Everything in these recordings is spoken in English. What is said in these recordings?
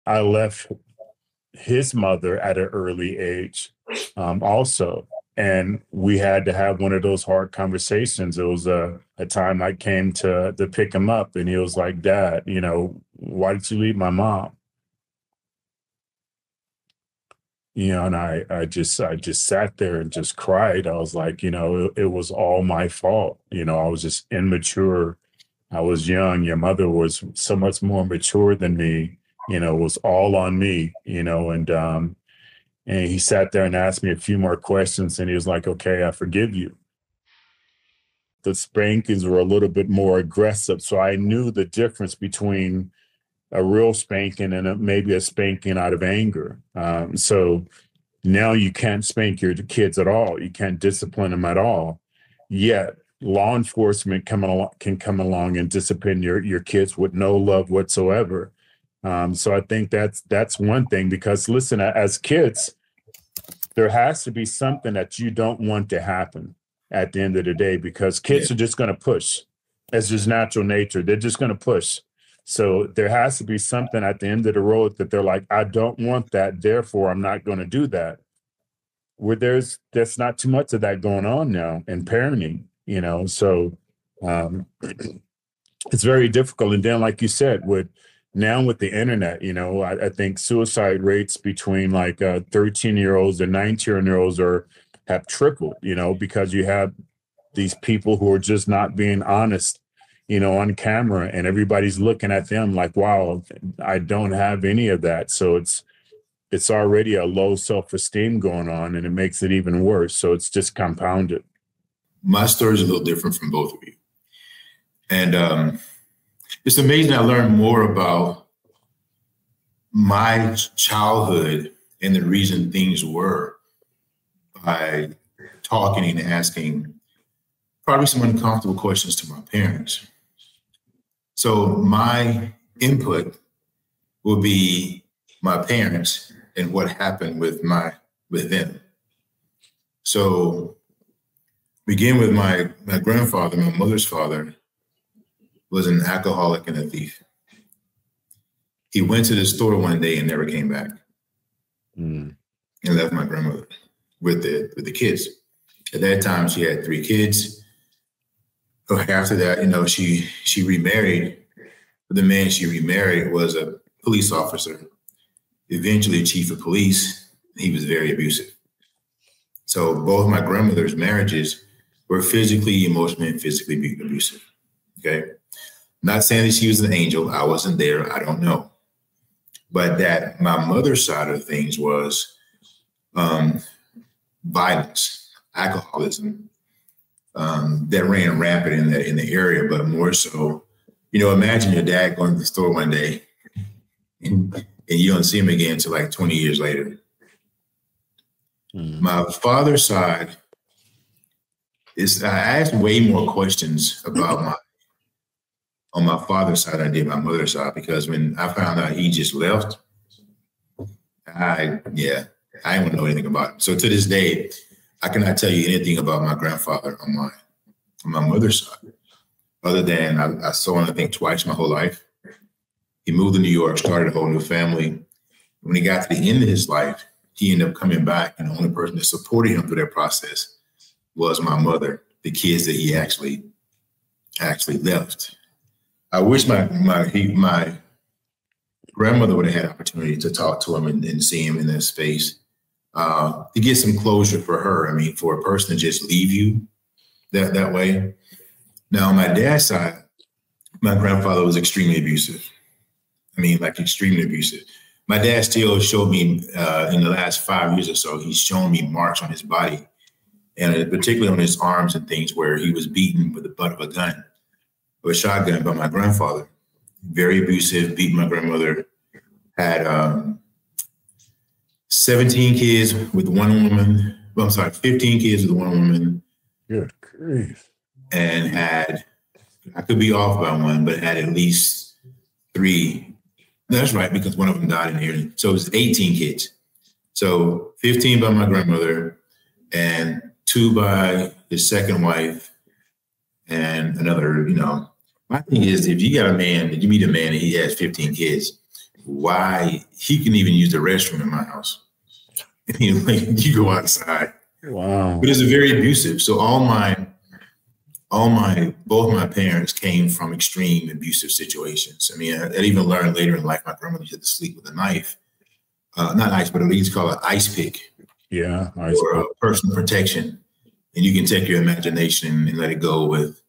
I left his mother at an early age, also. And we had to have one of those hard conversations. It was a time I came to pick him up, and he was like, "Dad, why did you leave my mom?" And I just sat there and just cried. I was like, it was all my fault. I was just immature. I was young. Your mother was so much more mature than me. It was all on me. And he sat there and asked me a few more questions, and he was like, "Okay, I forgive you." The spankings were a little bit more aggressive, so I knew the difference between a real spanking and maybe a spanking out of anger. So now you can't spank your kids at all. You can't discipline them at all. Yet law enforcement can come along and discipline your kids with no love whatsoever. So I think that's one thing, because listen, as kids, there has to be something that you don't want to happen at the end of the day, because Yeah. kids are just going to push. It's just natural nature. They're just going to push. So there has to be something at the end of the road that they're like, "I don't want that, therefore I'm not going to do that." Where there's not too much of that going on now in parenting. So um, it's very difficult. And then, like you said, with the internet, I think suicide rates between like 13-year-olds and 19-year-olds have tripled, because you have these people who are just not being honest, on camera, and everybody's looking at them like, "Wow, I don't have any of that." So it's already a low self-esteem going on, and it makes it even worse. So it's just compounded. My story is a little different from both of you. And it's amazing. I learned more about my childhood and the reason things were by talking and asking probably some uncomfortable questions to my parents. So my input will be my parents and what happened with them. So begin with my grandfather, my mother's father, was an alcoholic and a thief. He went to the store one day and never came back, and left my grandmother with the kids. At that time, she had 3 kids. After that, she remarried. The man she remarried was a police officer, eventually chief of police. He was very abusive. So both my grandmother's marriages were physically, emotionally, and physically abusive. Okay. Not saying that she was an angel. I wasn't there. I don't know. But that my mother's side of things was violence, alcoholism, that ran rampant in the area, but more so, imagine your dad going to the store one day and you don't see him again until like 20 years later. My father's side I asked way more questions on my father's side than I did my mother's side, because when I found out he just left, I didn't want to know anything about him. So to this day, I cannot tell you anything about my grandfather on my mother's side, other than I saw him, I think, twice my whole life. He moved to New York, started a whole new family. When he got to the end of his life, he ended up coming back, and the only person that supported him through that process was my mother, the kids that he actually left. I wish my grandmother would have had opportunity to talk to him and see him in that space, to get some closure for her. I mean, for a person to just leave you that way. Now, on my dad's side, my grandfather was extremely abusive. I mean, like extremely abusive. My dad still showed me in the last 5 years or so, he's shown me marks on his body, and particularly on his arms and things, where he was beaten with the butt of a gun, or a shotgun, by my grandfather. Very abusive, beat my grandmother, had 17 kids with one woman. Well, I'm sorry, 15 kids with one woman. Good grief. And had, I could be off by one, but had at least 3. That's right, because one of them died in here. So it was 18 kids. So 15 by my grandmother, and 2 by his second wife, and another, My thing is, if you got a man, if you meet a man and he has 15 kids, why he can even use the restroom in my house. And he's like, you go outside. Wow. But it's very abusive. So both my parents came from extreme abusive situations. I mean, I even learned later in life, my grandmother had to sleep with a knife, not ice, but we used to call it ice pick. Yeah. Or personal protection. And you can take your imagination and let it go with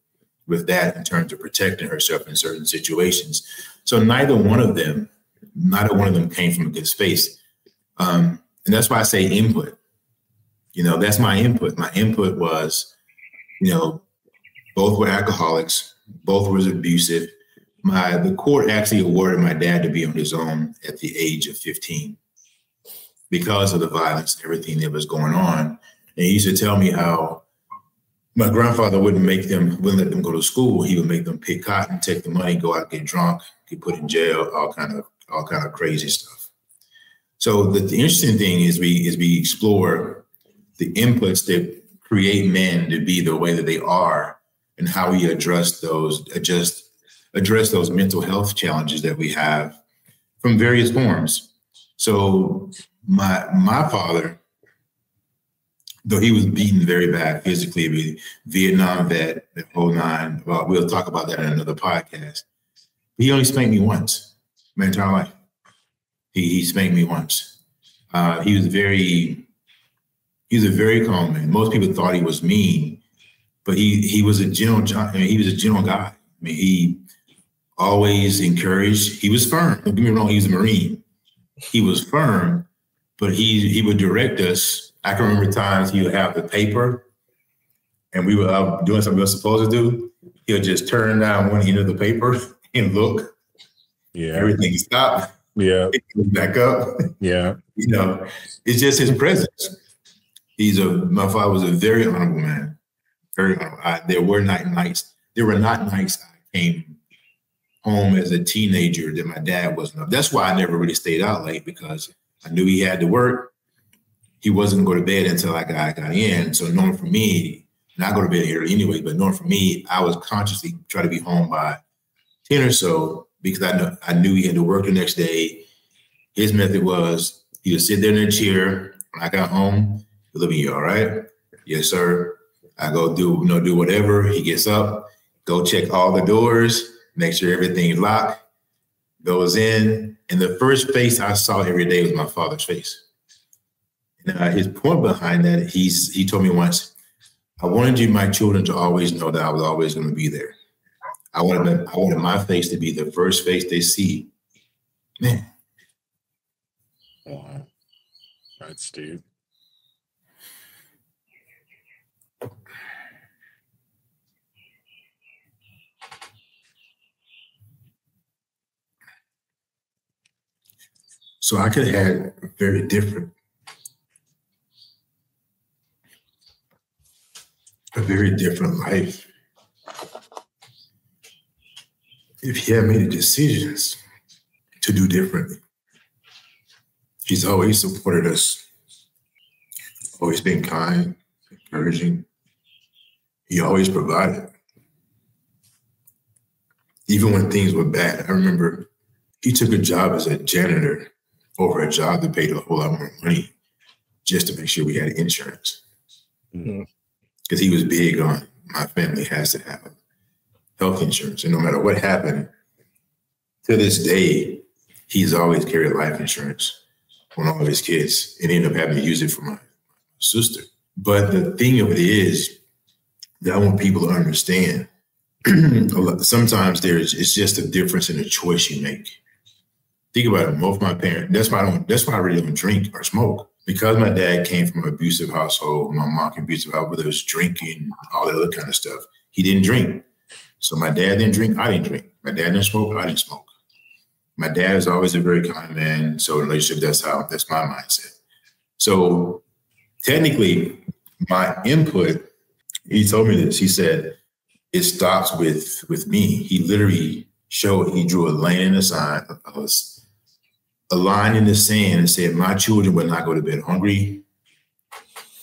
that in terms of protecting herself in certain situations. So neither one of them came from a good space. And that's why I say input. That's my input. My input was, both were alcoholics, both was abusive. The court actually awarded my dad to be on his own at the age of 15 because of the violence, everything that was going on. And he used to tell me how my grandfather wouldn't let them go to school. He would make them pick cotton, take the money, go out, get drunk, get put in jail, all kind of crazy stuff. So the interesting thing is we explore the inputs that create men to be the way that they are, and how we address those mental health challenges that we have from various forms. So my father, though he was beaten very bad physically, Vietnam vet, the whole nine, we'll talk about that in another podcast. He only spanked me once my entire life. He spanked me once. He was a very calm man. Most people thought he was mean, but he was a gentle guy. I mean, he always encouraged. He was firm. Don't get me wrong. He was a Marine. He was firm, but he would direct us. I can remember times he would have the paper, and we were doing something we were supposed to do. He'll just turn down one end of the paper and look. Yeah. Everything stopped. Yeah. Back up. Yeah. It's just his presence. My father was a very honorable man. Very honorable. There were not nights I came home as a teenager that my dad wasn't up. That's why I never really stayed out late, because I knew he had to work. He wasn't going to go to bed until I got in. So knowing for me, and I go to bed early anyway, but knowing for me, I was consciously trying to be home by 10 or so, because I knew he had to work the next day. His method was he would sit there in a chair. When I got home, he'd look at me, "You all right?" "Yes, sir." I go do whatever. He gets up, go check all the doors, make sure everything's locked, goes in. And the first face I saw every day was my father's face. And his point behind that, he told me once, "I wanted my children to always know that I was always going to be there. I wanted my face to be the first face they see." Man. Wow. That's deep. So I could have had a very different life if he had made the decisions to do differently. He's always supported us, always been kind, encouraging. He always provided. Even when things were bad, I remember he took a job as a janitor over a job that paid a whole lot more money just to make sure we had insurance. Because he was big on, my family has to have health insurance. And no matter what happened, to this day, he's always carried life insurance on all of his kids, and ended up having to use it for my sister. But the thing of it is that I want people to understand, sometimes it's just a difference in the choice you make. Think about it. Both my parents, that's why I really don't drink or smoke. Because my dad came from an abusive household, my mom came from an abusive household, whether it was drinking, all that other kind of stuff. He didn't drink. So my dad didn't drink, I didn't drink. My dad didn't smoke, I didn't smoke. My dad is always a very kind man. So in a relationship, that's my mindset. So technically, my input, he told me this, he said, it stops with me. He literally he drew a line in the sand, a line in the sand, and said, my children will not go to bed hungry.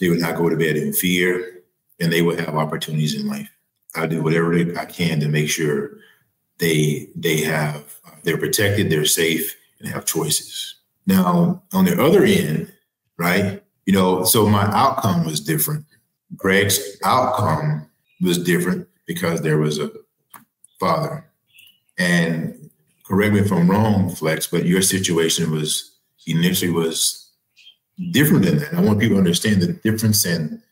They will not go to bed in fear, and they will have opportunities in life. I'll do whatever I can to make sure they're protected, they're safe, and have choices. Now, on the other end, right, so my outcome was different. Greg's outcome was different because there was a father. And correct me if I'm wrong, Flex, but your situation was initially was different than that. I want people to understand the difference in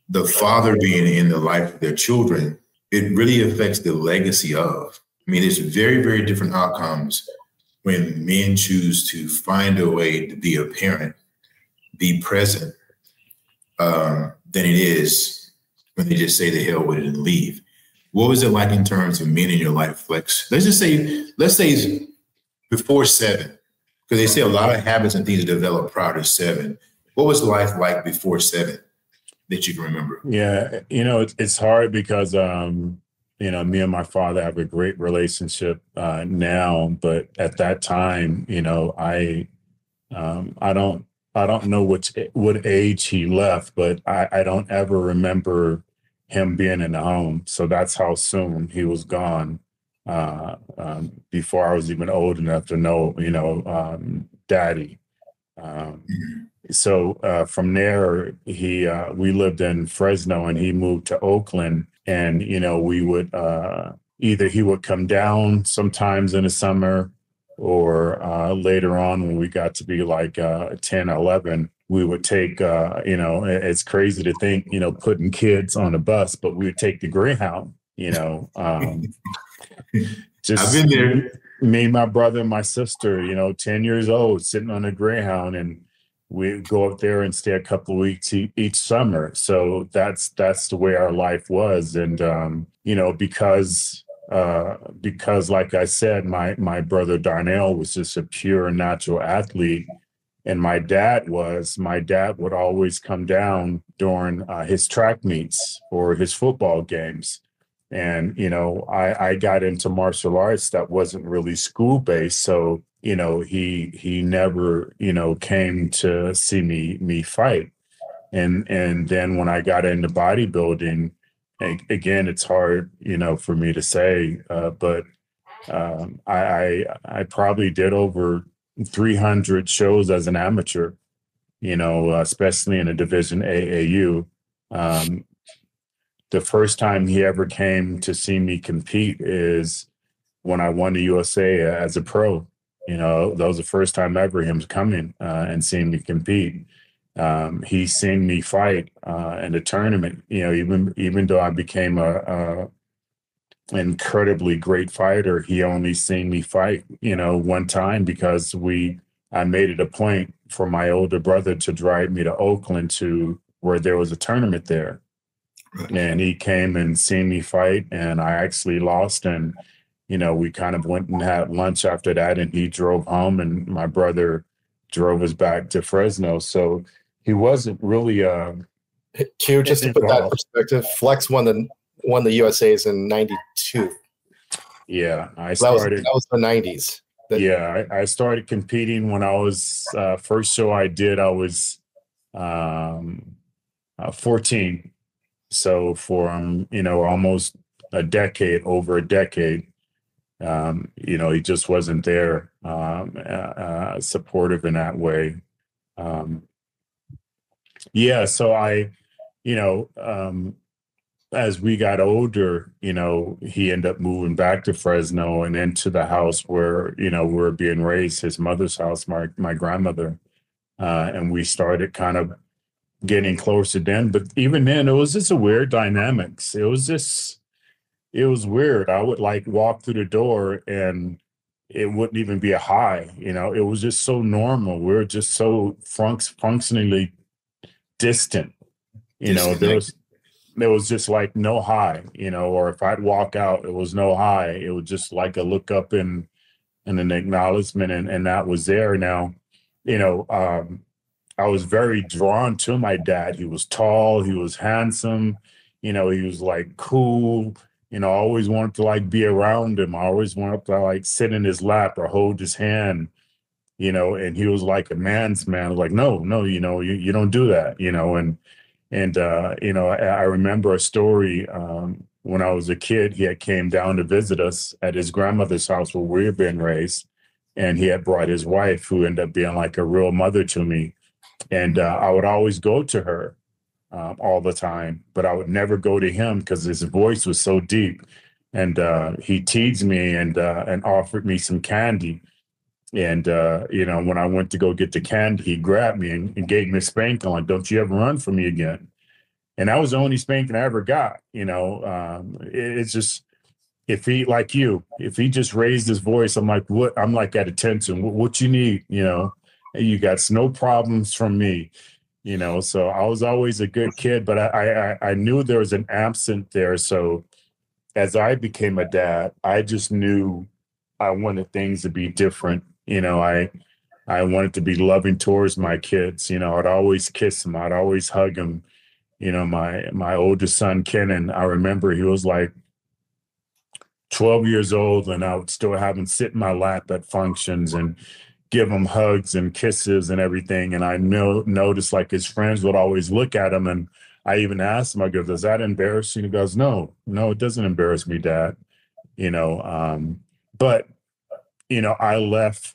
the father being in the life of their children. It really affects the legacy of. I mean, it's very, very different outcomes when men choose to find a way to be a parent, be present, than it is when they just say the hell with it and leave. What was it like in terms of men in your life, Flex? Let's say before 7, because they say a lot of habits and things develop prior to 7. What was life like before 7 that you can remember? Yeah, it's hard because me and my father have a great relationship now, but at that time, I don't know what age he left, but I don't ever remember him being in the home. So that's how soon he was gone. Before I was even old enough to know, daddy. So from there, we lived in Fresno, and he moved to Oakland, and we would either he would come down sometimes in the summer, or later on when we got to be like 10, 11, we would take it's crazy to think putting kids on a bus, but we would take the Greyhound. Just I've been there. Me, my brother, and my sister, 10 years old, sitting on a Greyhound, and we go up there and stay a couple of weeks each summer. So that's the way our life was. And, because like I said, my brother Darnell was just a pure natural athlete. And my dad would always come down during his track meets or his football games. And, I got into martial arts that wasn't really school based. So, he never, came to see me fight. And then when I got into bodybuilding, again, it's hard, for me to say, but I probably did over 300 shows as an amateur, especially in a Division AAU. The first time he ever came to see me compete is when I won the USA as a pro. That was the first time ever him coming and seeing me compete. He seen me fight in the tournament. Even though I became a incredibly great fighter, he only seen me fight, one time because I made it a point for my older brother to drive me to Oakland to where there was a tournament there. Right. And he came and seen me fight, and I actually lost. And, we kind of went and had lunch after that, and he drove home, and my brother drove us back to Fresno. So he wasn't really Q, just to put that in perspective, Flex won the USA's in '92. Yeah, I started. That was the '90s. I started competing when I was first show I did. I was 14. So for almost over a decade, he just wasn't there, supportive in that way. So I, as we got older, he ended up moving back to Fresno and into the house where, we were being raised, his mother's house, my grandmother. And we started kind of getting closer then. But even then, it was just a weird dynamics. It was weird. I would like walk through the door and it wouldn't even be a hi. It was just so normal. We were just so functionally distant. There was just like no hi, or if I'd walk out, it was no hi. It was just like a look up and an acknowledgement, and that was there. Now, I was very drawn to my dad. He was tall, he was handsome, he was like cool. I always wanted to like be around him. I always wanted to like sit in his lap or hold his hand, and he was like a man's man. I was like, no, you don't do that, I remember a story when I was a kid. He had came down to visit us at his grandmother's house where we were being raised. and he had brought his wife, who ended up being like a real mother to me. And I would always go to her all the time, but I would never go to him because his voice was so deep. And he teased me and offered me some candy. And, when I went to go get the candy, he grabbed me and gave me a spanking, like, don't you ever run from me again. And that was the only spanking I ever got. It's just, if he just raised his voice, I'm like, what? I'm like at attention. What you need? You got no problems from me. So I was always a good kid, but I knew there was an absent there. So as I became a dad, I just knew I wanted things to be different. I wanted to be loving towards my kids. I'd always kiss them. I'd always hug them. My oldest son, Kenan, I remember he was like 12 years old, and I would still have him sit in my lap at functions and give him hugs and kisses and everything. And I noticed like his friends would always look at him. And I even asked him, I go, does that embarrass you? And he goes, no, it doesn't embarrass me, Dad. But I left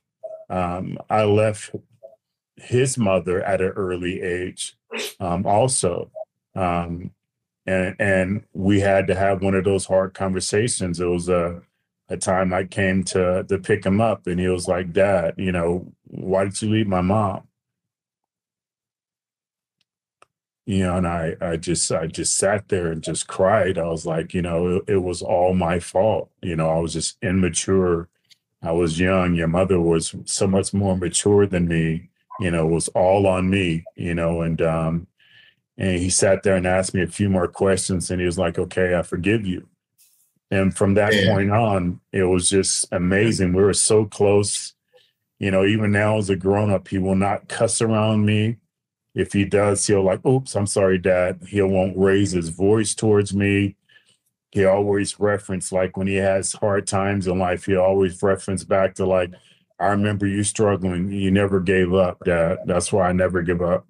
his mother at an early age, also. And we had to have one of those hard conversations. It was a time I came to pick him up, and he was like, Dad, why did you leave my mom? And I just sat there and just cried. I was like, it was all my fault. I was just immature. I was young. Your mother was so much more mature than me. It was all on me, and he sat there and asked me a few more questions, and he was like, okay, I forgive you. And from that point on, it was just amazing. We were so close. Even now as a grown-up, he will not cuss around me. If he does, he'll like, oops, I'm sorry, Dad. He won't raise his voice towards me. He always reference, like when he has hard times in life, he always reference back to like, I remember you struggling. You never gave up, Dad. That's why I never give up.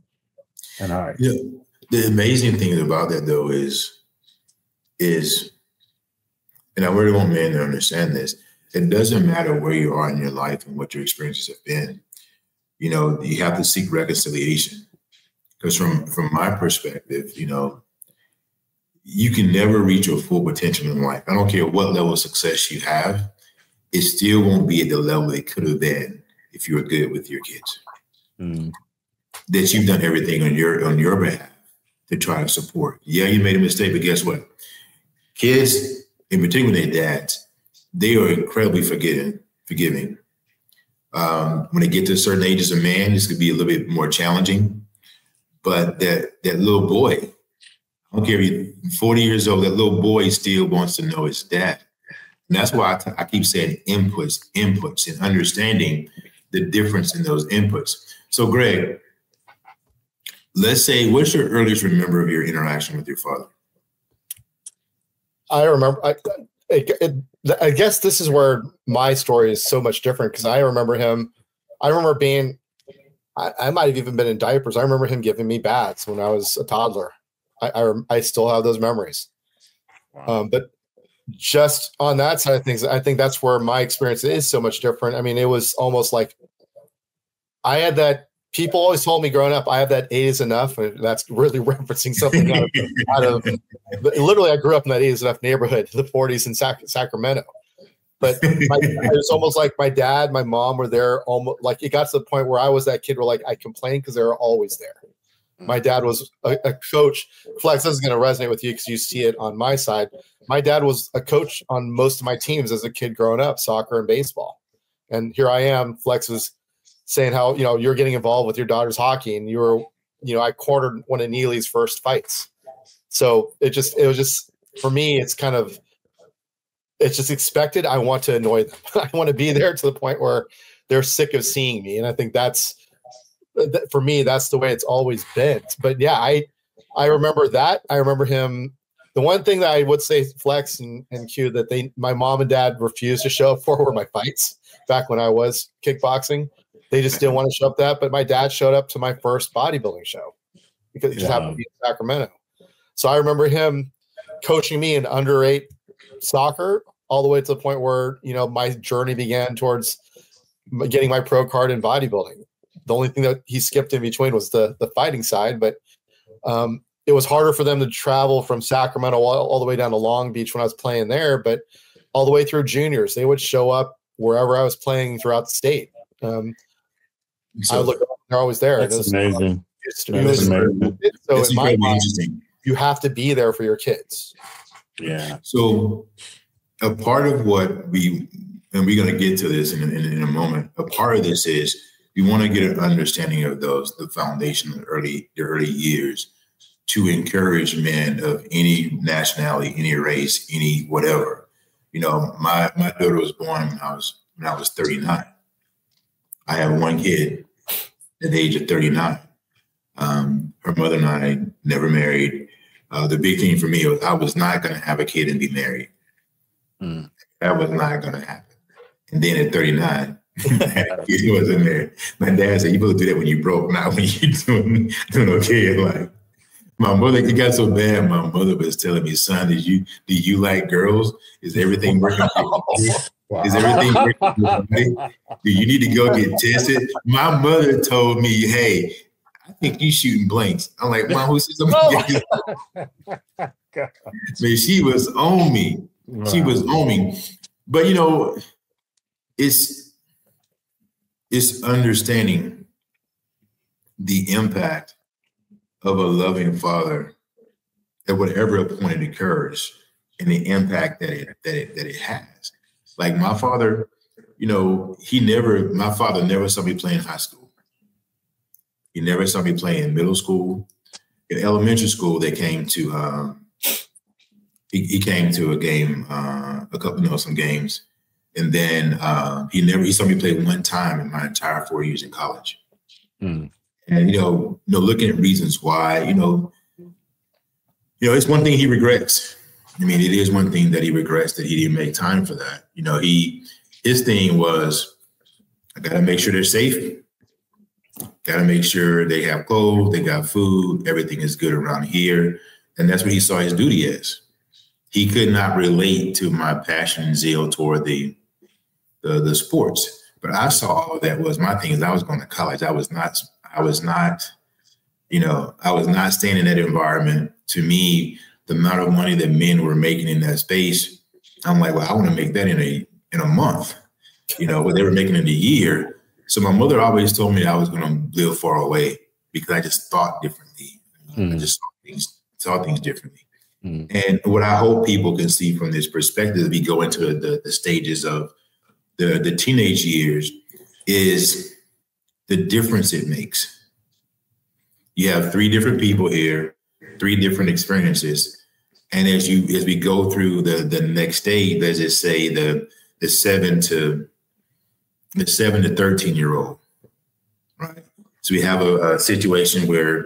And the amazing thing about that though is, and I really want men to understand this, it doesn't matter where you are in your life and what your experiences have been. You have to seek reconciliation. Because from my perspective, you can never reach your full potential in life. I don't care what level of success you have, it still won't be at the level it could have been if you were good with your kids. That you've done everything on your behalf to try to support. Yeah, you made a mistake, but guess what? Kids, in particular their dads, they are incredibly forgiving. When they get to certain ages of man, this could be a little bit more challenging. But that little boy, I don't care if you're 40 years old, that little boy still wants to know his dad. And that's why I keep saying inputs, and understanding the difference in those inputs. So, Greg, let's say, what's your earliest remember of your interaction with your father? I remember, I guess this is where my story is so much different, because I remember being, I might have even been in diapers. I remember him giving me baths when I was a toddler. I still have those memories. Wow. But just on that side of things, I think that's where my experience is so much different. I mean, it was almost like I had that. People always told me growing up, I have that 8 is enough. And that's really referencing something out of literally, I grew up in that 8 is enough neighborhood, the 40s in Sacramento. But it was almost like my dad, my mom were there. Almost like it got to the point where I was that kid where like I complained because they were always there. My dad was a coach. Flex, this is going to resonate with you because you see it on my side. My dad was a coach on most of my teams as a kid growing up, soccer and baseball. And here I am, Flex is saying how, you're getting involved with your daughter's hockey, and I cornered one of Neely's first fights. So it was just, for me, it's just expected. I want to annoy them. I want to be there to the point where they're sick of seeing me. And I think for me, that's the way it's always been. But yeah, I remember that. I remember him. The one thing that I would say, Flex and Q, that my mom and dad refused to show up for were my fights back when I was kickboxing. They just didn't want to show up that. But my dad showed up to my first bodybuilding show because it just happened to be in Sacramento. So I remember him coaching me in under-8 soccer all the way to the point where, my journey began towards getting my pro card in bodybuilding. The only thing that he skipped in between was the fighting side, but it was harder for them to travel from Sacramento all the way down to Long Beach when I was playing there, but all the way through juniors, they would show up wherever I was playing throughout the state. I would look, they're always there. That's amazing. Amazing. So in my mind, you have to be there for your kids. Yeah. So a part of what and we're going to get to this in a moment, a part of this is you want to get an understanding of the foundation of the early years to encourage men of any nationality, any race, any whatever. You know, my daughter was born when I was 39. I have one kid at the age of 39. Her mother and I never married. The big thing for me was I was not going to have a kid and be married. That was not going to happen. And then at 39, he wasn't married. My dad said, "You supposed to do that when you broke, not when you're doing okay." Like my mother, it got so bad. My mother was telling me, "Son, do you like girls? Is everything working for you? Wow. Is everything working for you? Do you need to go get tested?" My mother told me, "Hey, I think you shooting blanks." I'm like, "Mom, who says I'm?" Man, she was on me. Wow. She was on me. But you know, it's understanding the impact of a loving father at whatever point it occurs, and the impact that it has. Like my father, you know, my father never saw me play in high school. He never saw me play in middle school. In elementary school, they came to he came to a game, some games. And then he saw me play one time in my entire 4 years in college. And, looking at reasons why, it's one thing he regrets. I mean, it is one thing that he regrets that he didn't make time for that. His thing was, I got to make sure they're safe. Got to make sure they have clothes, they got food, everything is good around here. And that's what he saw his duty as. He could not relate to my passion and zeal toward the sports. But I saw all of that was my thing is I was going to college. I was not staying in that environment. To me, the amount of money that men were making in that space, I'm like, well, I want to make that in a month, what they were making in a year. So my mother always told me I was going to live far away because I just thought differently. I just saw things differently. And what I hope people can see from this perspective, we go into the stages of the teenage years, is the difference it makes. You have three different people here, three different experiences. And as we go through the next stage, let's just say the 7 to 13-year-old, right? So we have a situation where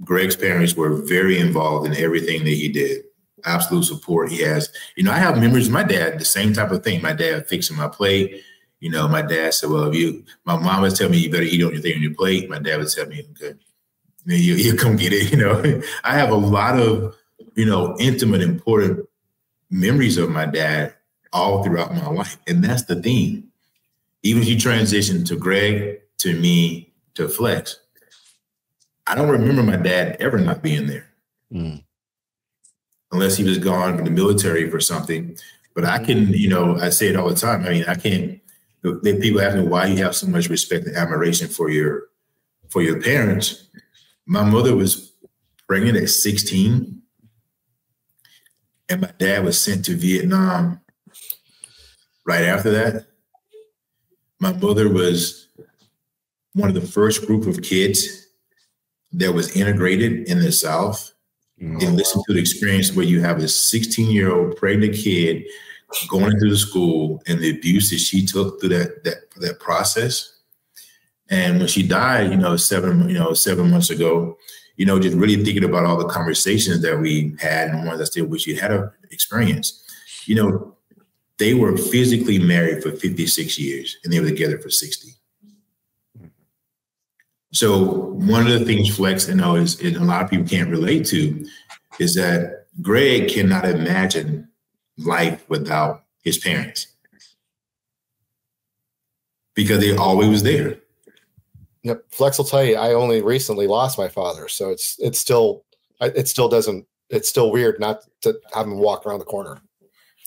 Greg's parents were very involved in everything that he did. Absolute support. He has, I have memories of my dad, the same type of thing. My dad fixing my plate. My dad said, well, my mom was telling me you better eat on your thing on your plate. My dad would tell me, okay, then you come get it. I have a lot of, intimate, important memories of my dad all throughout my life. And that's the theme. Even if you transition to Greg, to me, to Flex, I don't remember my dad ever not being there. Unless he was gone from the military for something. But I can, I say it all the time. I mean, I can't, people ask me why you have so much respect and admiration for your parents. My mother was pregnant at 16. And my dad was sent to Vietnam right after that. My mother was one of the first group of kids that was integrated in the South. And listen to the experience where you have a 16-year-old pregnant kid going into the school and the abuse that she took through that process. And when she died, 7 months ago, just really thinking about all the conversations that we had and ones I still wish you had an experience. They were physically married for 56 years and they were together for 60. So one of the things Flex, is a lot of people can't relate to, is that Greg cannot imagine life without his parents. because they always was there. Yep. Flex will tell you, I only recently lost my father. So it's still weird not to have him walk around the corner.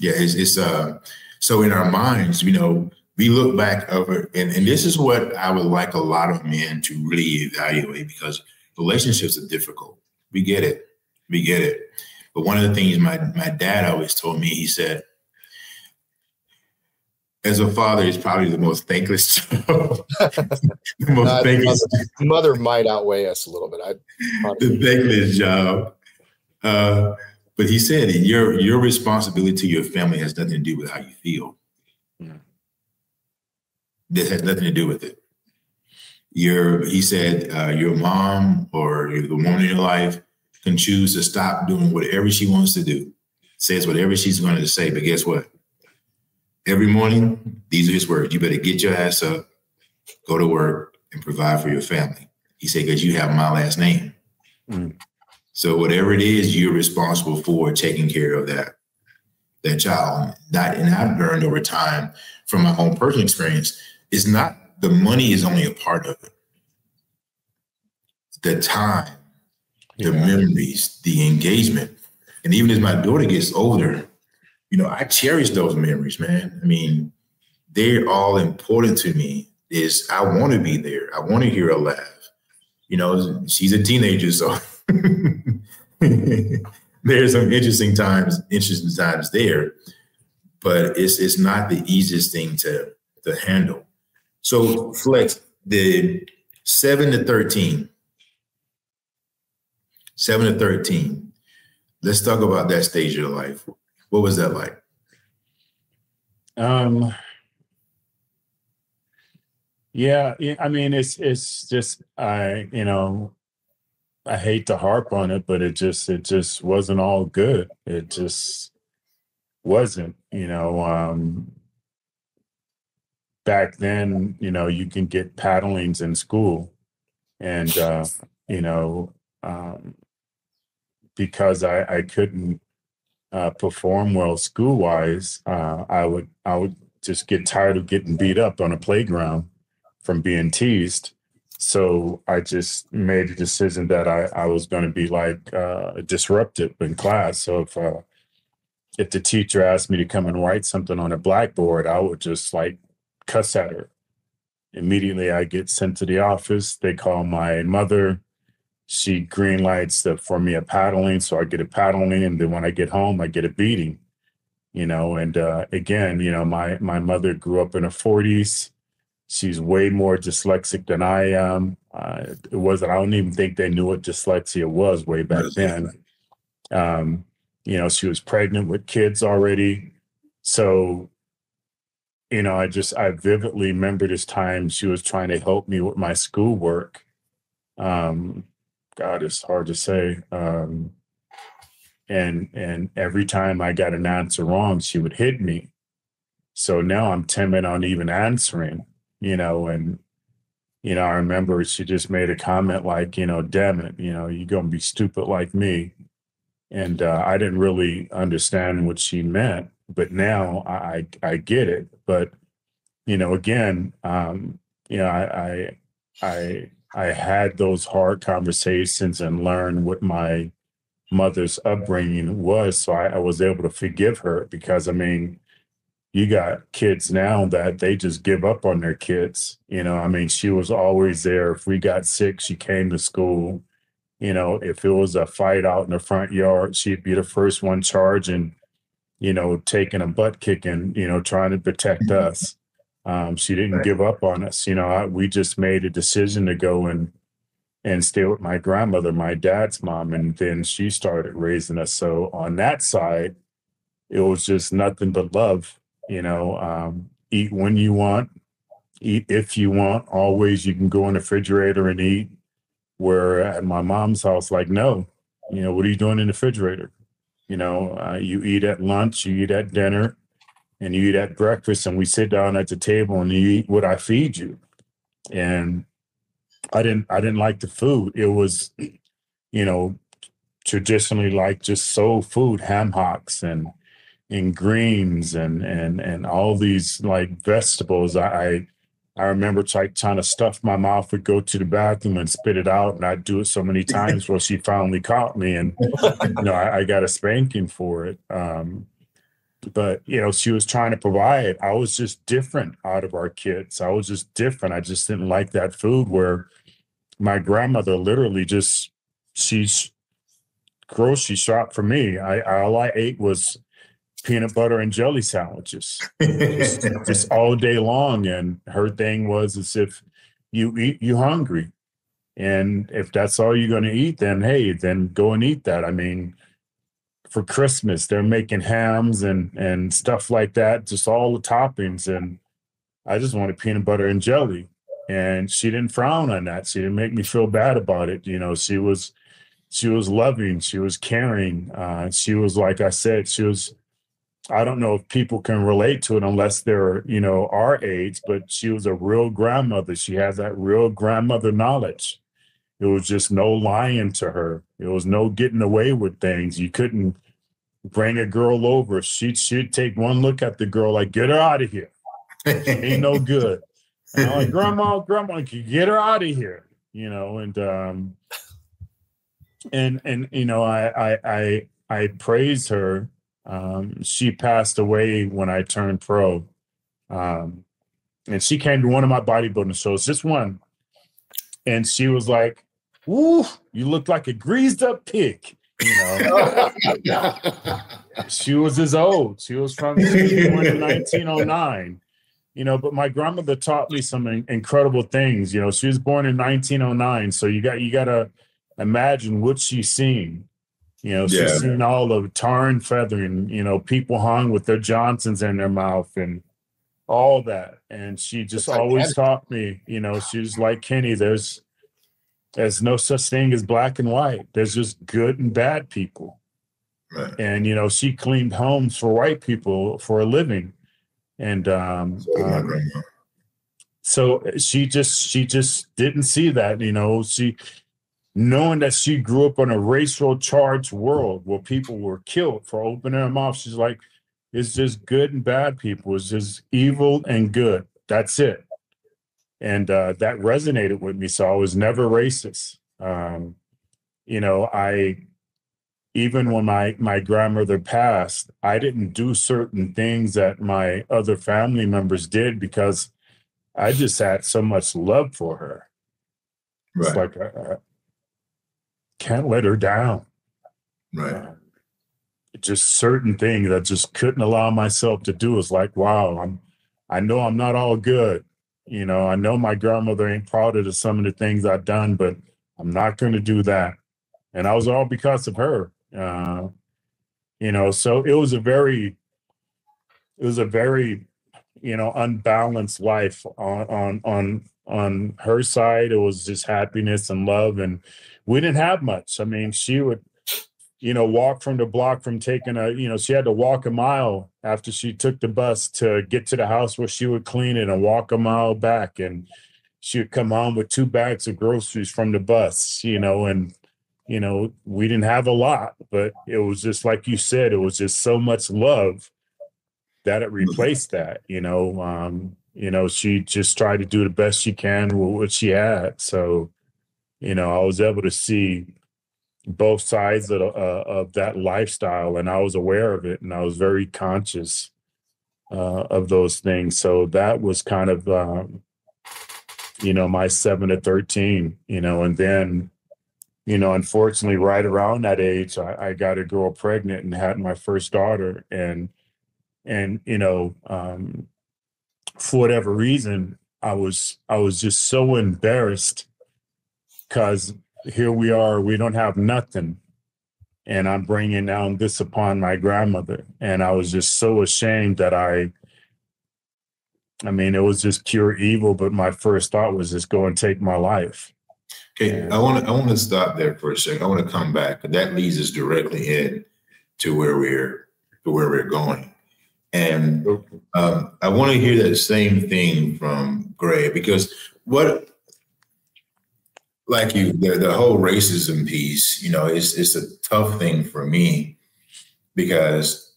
Yeah. So in our minds, we look back over, and this is what I would like a lot of men to really evaluate, because relationships are difficult. We get it. But one of the things my dad always told me, he said, as a father, it's probably the most thankless job. Mother might outweigh us a little bit. The thankless job. But he said your responsibility to your family has nothing to do with how you feel. Yeah. This has nothing to do with it. He said your mom or the woman in your life can choose to stop doing whatever she wants to do, says whatever she's going to say. But guess what? Every morning, these are his words. You better get your ass up, go to work, and provide for your family. He said, because you have my last name. Mm. So whatever it is, you're responsible for taking care of that child. And I've learned over time from my own personal experience, it's not the money is only a part of it. The time, the memories, the engagement. And even as my daughter gets older, I cherish those memories, man. I mean, they're all important to me. I want to be there. I want to hear her laugh. She's a teenager, so there's some interesting times there, but it's not the easiest thing to handle. So Flex, the 7 to 13, let's talk about that stage of life. What was that like? Yeah. I mean, it's just, I hate to harp on it, but it just wasn't all good. It just wasn't, back then, you can get paddlings in school, and, because I couldn't perform well school-wise, I would just get tired of getting beat up on a playground from being teased. So I just made a decision that I was going to be disruptive in class. So if the teacher asked me to come and write something on a blackboard, I would just cuss at her. Immediately I get sent to the office. They call my mother. She green lights for me a paddling. So I get a paddling. And then when I get home, I get a beating, and again, my mother grew up in her 40s. She's way more dyslexic than I am. I don't even think they knew what dyslexia was way back then. She was pregnant with kids already. So, I vividly remember this time she was trying to help me with my schoolwork. God, it's hard to say. And every time I got an answer wrong, she would hit me. So now I'm timid on even answering. And, I remember she just made a comment damn it, you're going to be stupid like me. And I didn't really understand what she meant, but now I get it. But, again, I had those hard conversations and learned what my mother's upbringing was. So I was able to forgive her, because, you got kids now that they just give up on their kids. She was always there. If we got sick, she came to school. If it was a fight out in the front yard, she'd be the first one charging, taking a butt kicking, trying to protect us. She didn't give up on us. We just made a decision to go and stay with my grandmother, my dad's mom, and then she started raising us. So on that side, it was just nothing but love. Eat when you want, eat if you want. Always you can go in the refrigerator and eat. Where at my mom's house, no, what are you doing in the refrigerator? You eat at lunch, you eat at dinner, and you eat at breakfast, and we sit down at the table and you eat what I feed you. And I didn't like the food. It was, traditionally just soul food, ham hocks and greens and all these vegetables. I I remember trying to stuff my mouth, would go to the bathroom and spit it out. And I'd do it so many times where she finally caught me. And, I got a spanking for it. But, she was trying to provide. I was just different out of our kids. I was just different. I just didn't like that food where my grandmother literally she's grocery shop for me. All I ate was peanut butter and jelly sandwiches just all day long. And her thing was, as if you eat, you hungry. And if that's all you're going to eat, then, hey, then go and eat that. I mean, for Christmas, they're making hams and stuff like that, just all the toppings. And I just wanted peanut butter and jelly. And she didn't frown on that. She didn't make me feel bad about it. She was loving, she was caring. She was, like I said, I don't know if people can relate to it unless they're, our age, but she was a real grandmother. She had that real grandmother knowledge. It was just no lying to her. It was no getting away with things. You couldn't bring a girl over. She'd take one look at the girl like, get her out of here. She ain't no good. And I'm like, grandma, get her out of here. I praise her. She passed away when I turned pro. And she came to one of my bodybuilding shows, just one. And she was like, "Ooh, you look like a greased up pig." She was as old. She was born in 1909. But my grandmother taught me some incredible things. She was born in 1909. So you got to imagine what she's seen. She's seen all of tar and feathering, people hung with their Johnsons in their mouth and all that. And she just always taught me, she was like, Kenny, there's no such thing as black and white. There's just good and bad people. Right. And, she cleaned homes for white people for a living. And so she just didn't see that, knowing that she grew up in a racial charged world where people were killed for opening their mouth. She's like, it's just good and bad people. It's just evil and good. That's it. And that resonated with me. So I was never racist. Even when my grandmother passed, I didn't do certain things that my other family members did because I just had so much love for her. Right. It's like, can't let her down. Right. Just certain things I just couldn't allow myself to do. It's like, wow, I know I'm not all good. I know my grandmother ain't proud of some of the things I've done, but I'm not going to do that. And I was all because of her. So it was a very, unbalanced life on her side. It was just happiness and love, and we didn't have much. I mean, she would, walk from the block from taking she had to walk a mile after she took the bus to get to the house where she would clean it and walk a mile back. And she would come home with 2 bags of groceries from the bus, and, we didn't have a lot, but it was just like you said, it was just so much love that it replaced that, she just tried to do the best she can with what she had. So, I was able to see both sides of that lifestyle, and I was aware of it, and I was very conscious of those things. So that was kind of, my 7 to 13, and then, unfortunately, right around that age, I got a girl pregnant and had my first daughter, and for whatever reason, I was just so embarrassed because here we are, we don't have nothing. And I'm bringing down this upon my grandmother. And I was just so ashamed that I mean, it was just pure evil, but my first thought was just go and take my life. Okay, and I want to stop there for a second. I want to come back. That leads us directly in to where we're going. And I want to hear that same thing from Gray, because like you, the whole racism piece, it's a tough thing for me because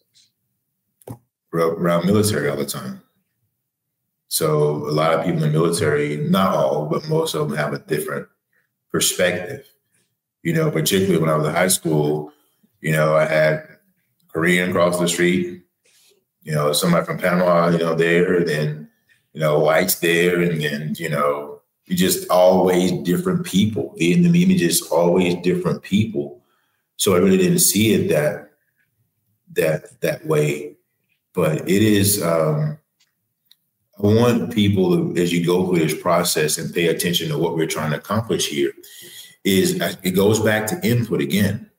we're around military all the time. So a lot of people in the military, not all, but most of them have a different perspective. Particularly when I was in high school, I had Korean across the street, somebody from Panama, there, and then, whites there, and then, you just always different people. Vietnamese, just always different people. So I really didn't see it that way. But it is, I want people, as you go through this process and pay attention to what we're trying to accomplish here, it goes back to input again.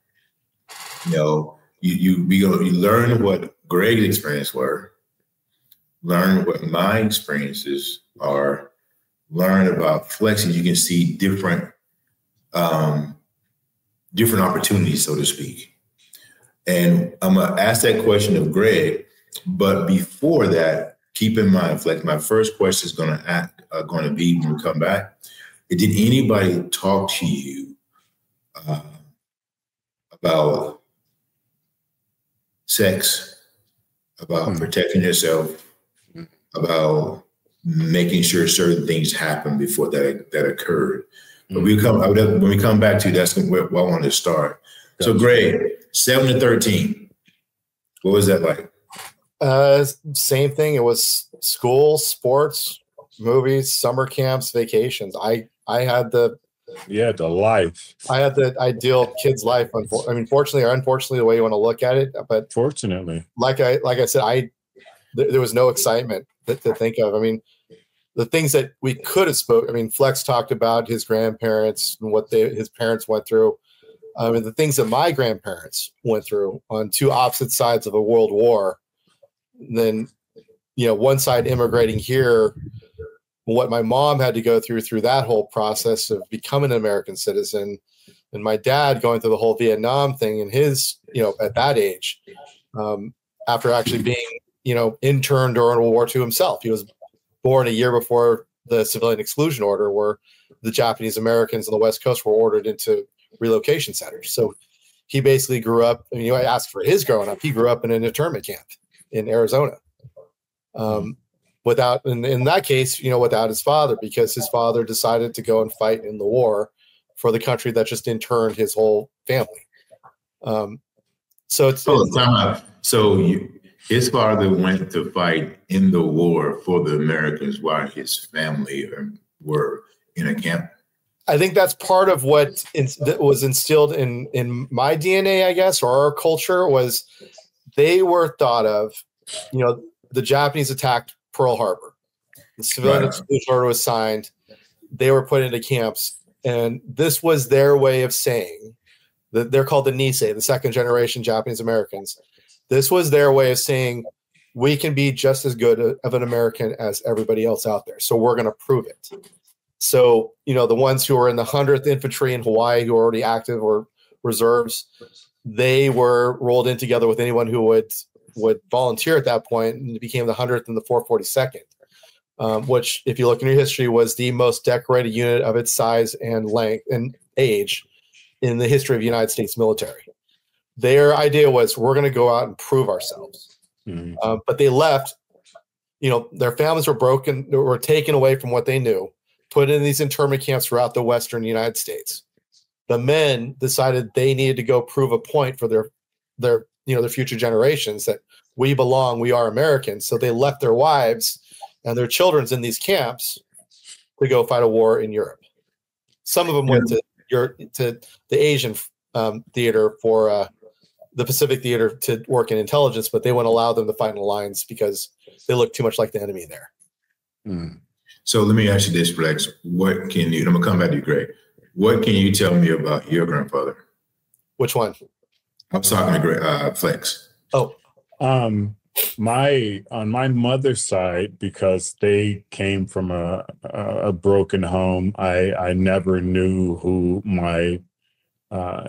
You learn what Greg's experience were, learn what my experiences are, learn about flexing. You can see different opportunities, so to speak. And I'm gonna ask that question of Greg, but before that, keep in mind, Flex, my first question is going to be when we come back. Did anybody talk to you about sex, about protecting yourself, about making sure certain things happen before that occurred? But when we come back to, that's where I want to start. So, Greg, 7 to 13, what was that like? Same thing. It was school, sports, movies, summer camps, vacations. I had the life. I had the ideal kid's life. Fortunately or unfortunately, the way you want to look at it. But fortunately, like I said, there was no excitement to think of. The things that we could have spoke. Flex talked about his grandparents and what his parents went through. The things that my grandparents went through on two opposite sides of a world war. Then, one side immigrating here, what my mom had to go through that whole process of becoming an American citizen, and my dad going through the whole Vietnam thing and his, at that age, after actually being, interned during World War II himself. He was born a year before the civilian exclusion order, where the Japanese Americans on the West Coast were ordered into relocation centers. So he basically grew up, I asked for his growing up, he grew up in an internment camp in Arizona. Without, in that case, without his father, because his father decided to go and fight in the war for the country that just interned his whole family. So his father went to fight in the war for the Americans while his family were in a camp. I think that's part of what was instilled in my DNA, I guess, or our culture, was they were thought of, the Japanese attacked Pearl Harbor. The civilian exclusion order was signed. They were put into camps. And this was their way of saying that they're called the Nisei, the second generation Japanese Americans. This was their way of saying, we can be just as good of an American as everybody else out there. So we're going to prove it. So, the ones who were in the 100th Infantry in Hawaii, who were already active or reserves, they were rolled in together with anyone who would volunteer at that point, and it became the 100th and the 442nd, which, if you look in your history, was the most decorated unit of its size and length and age in the history of the United States military. Their idea was, we're going to go out and prove ourselves. But they left, their families were broken, were taken away from what they knew, put in these internment camps throughout the Western United States. The men decided they needed to go prove a point for their future generations that we belong, we are Americans. So they left their wives and their children in these camps to go fight a war in Europe. Some of them went to the Asian theater for the Pacific theater to work in intelligence, but they wouldn't allow them to fight in alliance because they look too much like the enemy there. So let me ask you this, Flex. What can you, I'm gonna come back to you, Greg. What can you tell me about your grandfather? Which one? I was talking to Greg, Flex. Oh, on my mother's side, because they came from a broken home, I never knew who my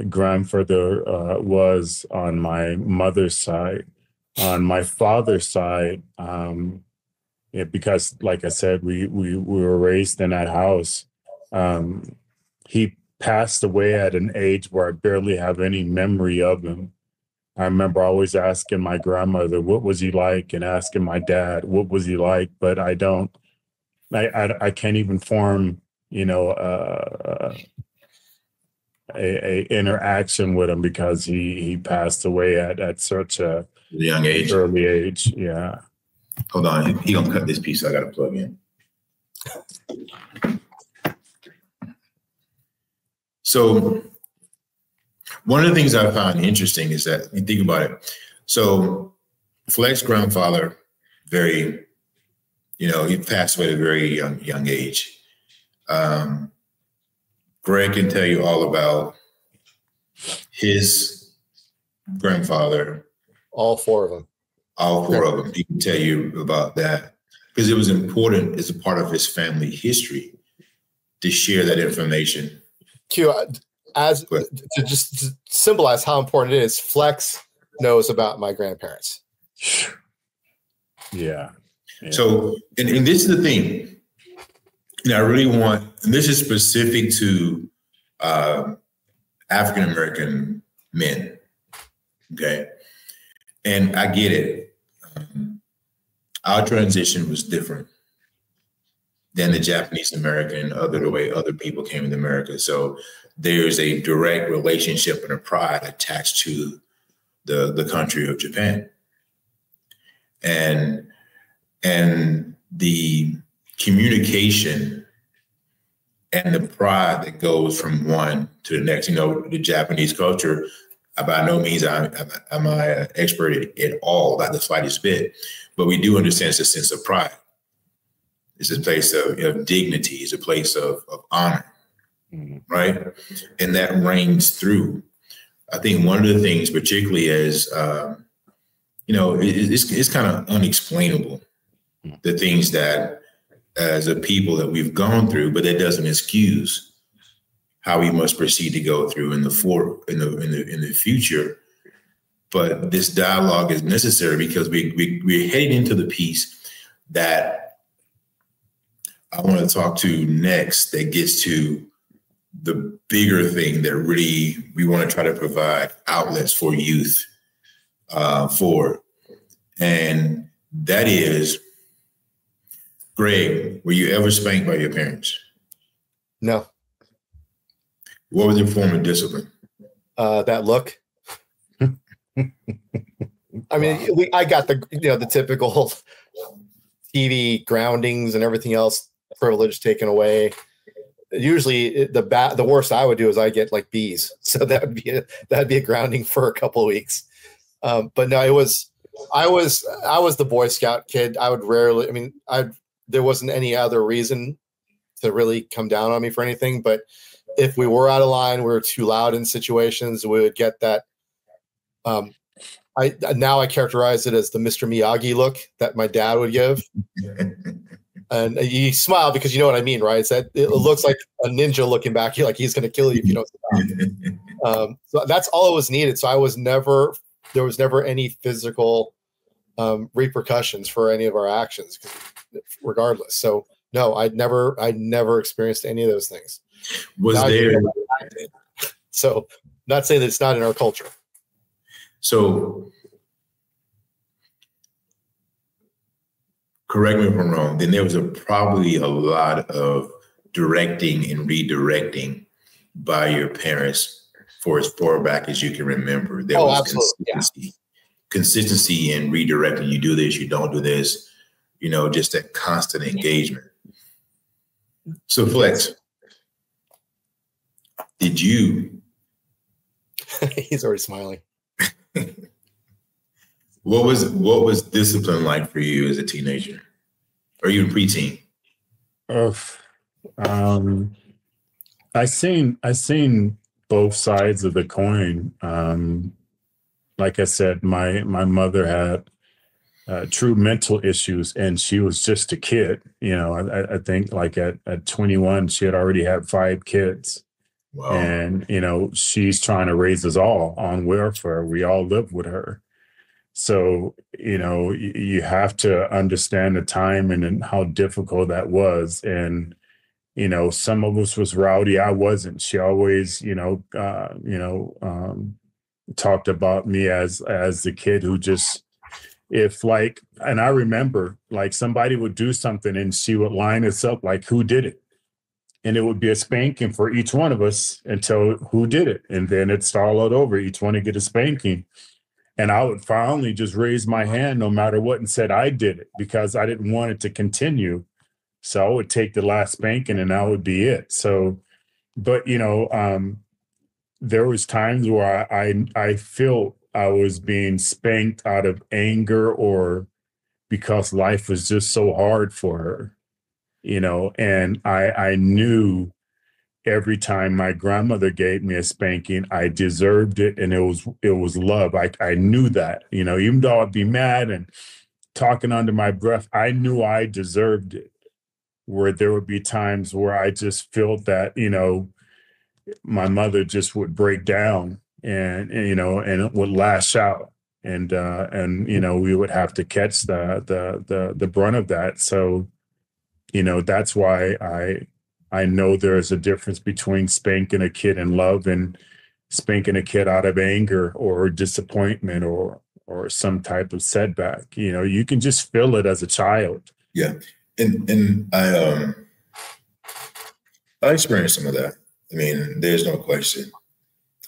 grandfather was on my mother's side. On my father's side, because, like I said, we were raised in that house. He passed away at an age where I barely have any memory of him. I remember always asking my grandmother, what was he like? And asking my dad, what was he like? But I don't I can't even form, a interaction with him because he passed away at such a young age, early age. Yeah. Hold on, he gonna cut this piece. I gotta plug in. So one of the things I found interesting is that you think about it. So Fleck's grandfather, he passed away at a very young age. Greg can tell you all about his grandfather. All four of them. All four of them. He can tell you about that because it was important as a part of his family history to share that information. Q, to symbolize how important it is, Flex knows about my grandparents. Yeah. So, and this is the thing. I really want, and this is specific to African American men. Okay. And I get it. Our transition was different than the Japanese American, the way other people came to America. So there's a direct relationship and a pride attached to the country of Japan. And the communication and the pride that goes from one to the next, the Japanese culture, by no means am I an expert at all, not the slightest bit, but we do understand it's a sense of pride. It's a place of dignity. It's a place of honor, right? And that reigns through. I think one of the things, particularly as, it's kind of unexplainable, the things that as a people that we've gone through, but that doesn't excuse how we must proceed to go through in the future. But this dialogue is necessary because we're heading into the piece that I want to talk to next that gets to the bigger thing that really we want to try to provide outlets for youth for. And that is, Greg, were you ever spanked by your parents? No. What was your form of discipline? That look. I mean, I got the typical TV groundings and everything else, privilege taken away. Usually, the worst I would do is I get like B's, so that'd be a grounding for a couple of weeks. But no, I was the Boy Scout kid. I would rarely. I mean, there wasn't any other reason to really come down on me for anything, but if we were out of line, we were too loud in situations, we would get that. I characterize it as the Mr. Miyagi look that my dad would give. And you smile because you know what I mean, right? It's that it looks like a ninja looking back. You're like, he's going to kill you if you don't stop. So that's all it was needed. So there was never any physical repercussions for any of our actions, regardless. So no, I never experienced any of those things. So not saying that it's not in our culture. So correct me if I'm wrong, then there was probably a lot of directing and redirecting by your parents for as far back as you can remember. There was absolutely. Consistency in redirecting. You do this, you don't do this, just that constant engagement. So Flex, did you? He's already smiling. What was discipline like for you as a teenager, or even preteen? I seen both sides of the coin. Like I said, my mother had true mental issues, and she was just a kid. I think like at 21, she had already had 5 kids. Wow. And, she's trying to raise us all on welfare. We all live with her. So, you have to understand the time and how difficult that was. And, some of us was rowdy. I wasn't. She always, talked about me as the kid who just, if like, and I remember like somebody would do something and she would line us up like who did it. And it would be a spanking for each one of us until who did it. And then it's followed over. Each one would get a spanking. And I would finally just raise my hand no matter what and said I did it because I didn't want it to continue. So I would take the last spanking and that would be it. So, but you know, there was times where I felt I was being spanked out of anger or because life was just so hard for her, you know, and I knew every time my grandmother gave me a spanking, I deserved it, and it was love. I knew that, you know, even though I'd be mad and talking under my breath, I knew I deserved it. Where there would be times where I just felt that, you know, my mother just would break down and you know, and it would lash out, and you know, we would have to catch the brunt of that. So, you know, that's why I know there's a difference between spanking a kid in love and spanking a kid out of anger or disappointment or some type of setback. You know, you can just feel it as a child. Yeah. And I experienced some of that. I mean, there's no question.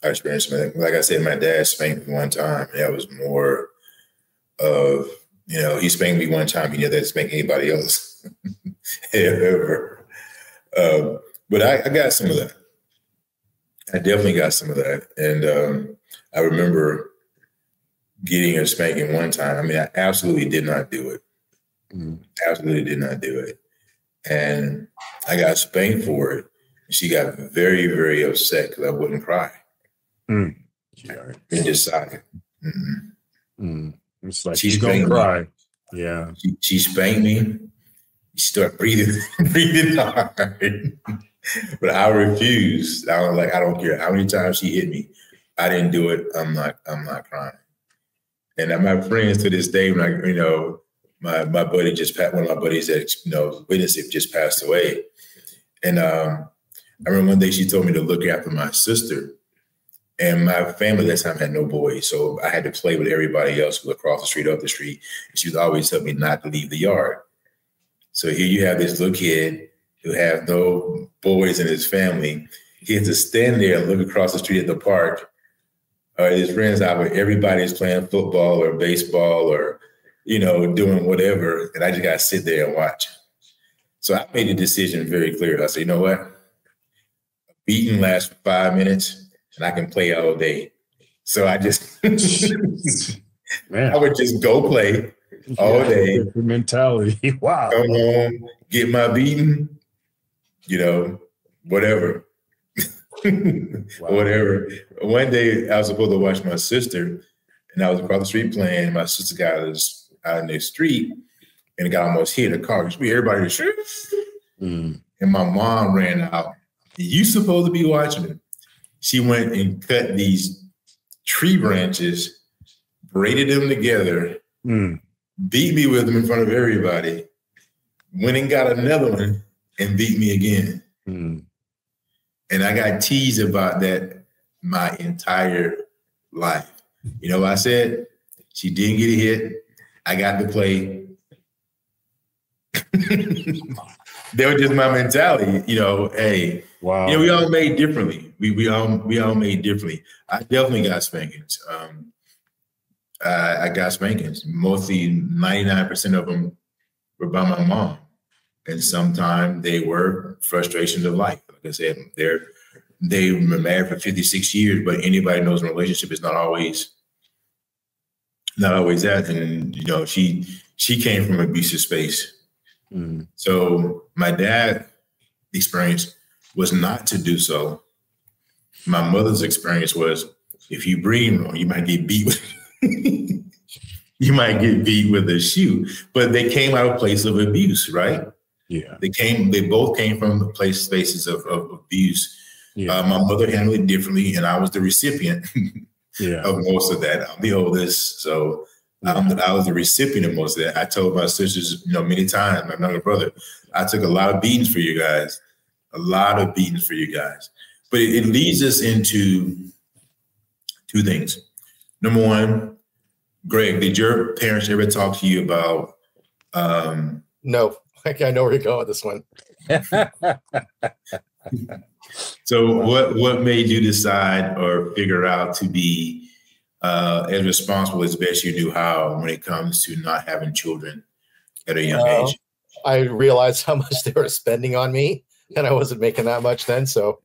I experienced some of that. Like I said, my dad spanked me one time. That was more of, you know, he spanked me one time. He never spanked anybody else ever. But I got some of that. I definitely got some of that. And I remember getting a spanking one time. I mean, I absolutely did not do it. Absolutely did not do it. And I got spanked for it. She got very, very upset because I wouldn't cry. And decided. It's like, she's going to cry. Yeah. She spanked me. She started breathing hard. But I refused. I was like, I don't care how many times she hit me. I didn't do it. I'm not crying. And my friends to this day, when I, you know, my buddy just passed, one of my buddies that, you know, witnessed it just passed away. And I remember one day she told me to look after my sister. And my family at that time had no boys. So I had to play with everybody else who was across the street, up the street. And she was always telling me not to leave the yard. So here you have this little kid who has no boys in his family. He has to stand there and look across the street at the park or his friend's house where everybody's playing football or baseball or, you know, doing whatever. And I just got to sit there and watch. So I made the decision very clear. I said, you know what? A beating lasts 5 minutes and I can play all day. So I just, I would just go play all day. Mentality. Wow. Come home, get my beating, you know, whatever. Whatever. One day I was supposed to watch my sister and I was across the street playing. My sister got out in the street and got almost hit a car. Everybody was and my mom ran out. You supposed to be watching it. She went and cut these tree branches, braided them together, beat me with them in front of everybody, went and got another one and beat me again. And I got teased about that my entire life. You know what I said? She didn't get a hit. I got to play. That was just my mentality. You know, hey, wow. You know, we all made differently. We all made differently. I definitely got spankings. I got spankings. Mostly 99% of them were by my mom. And sometimes they were frustrations of life. Like I said, they were married for 56 years, but anybody knows a relationship is not always that. And, you know, she came from an abusive space. So my dad's experience was not to do so. My mother's experience was, if you breathe wrong, you might get beat with you might get beat with a shoe. But they came out of a place of abuse, right? Yeah. They both came from spaces of abuse. Yeah. My mother handled it differently, and I was the recipient of most of that. I'm the oldest, so I was the recipient of most of that. I told my sisters, you know, many times, my younger brother, I took a lot of beatings for you guys, But it leads us into two things. Number one, Greg, did your parents ever talk to you about? No, I know where you go with this one. So what made you decide or figure out to be as responsible as best you knew how when it comes to not having children at a young age? I realized how much they were spending on me, and I wasn't making that much then. So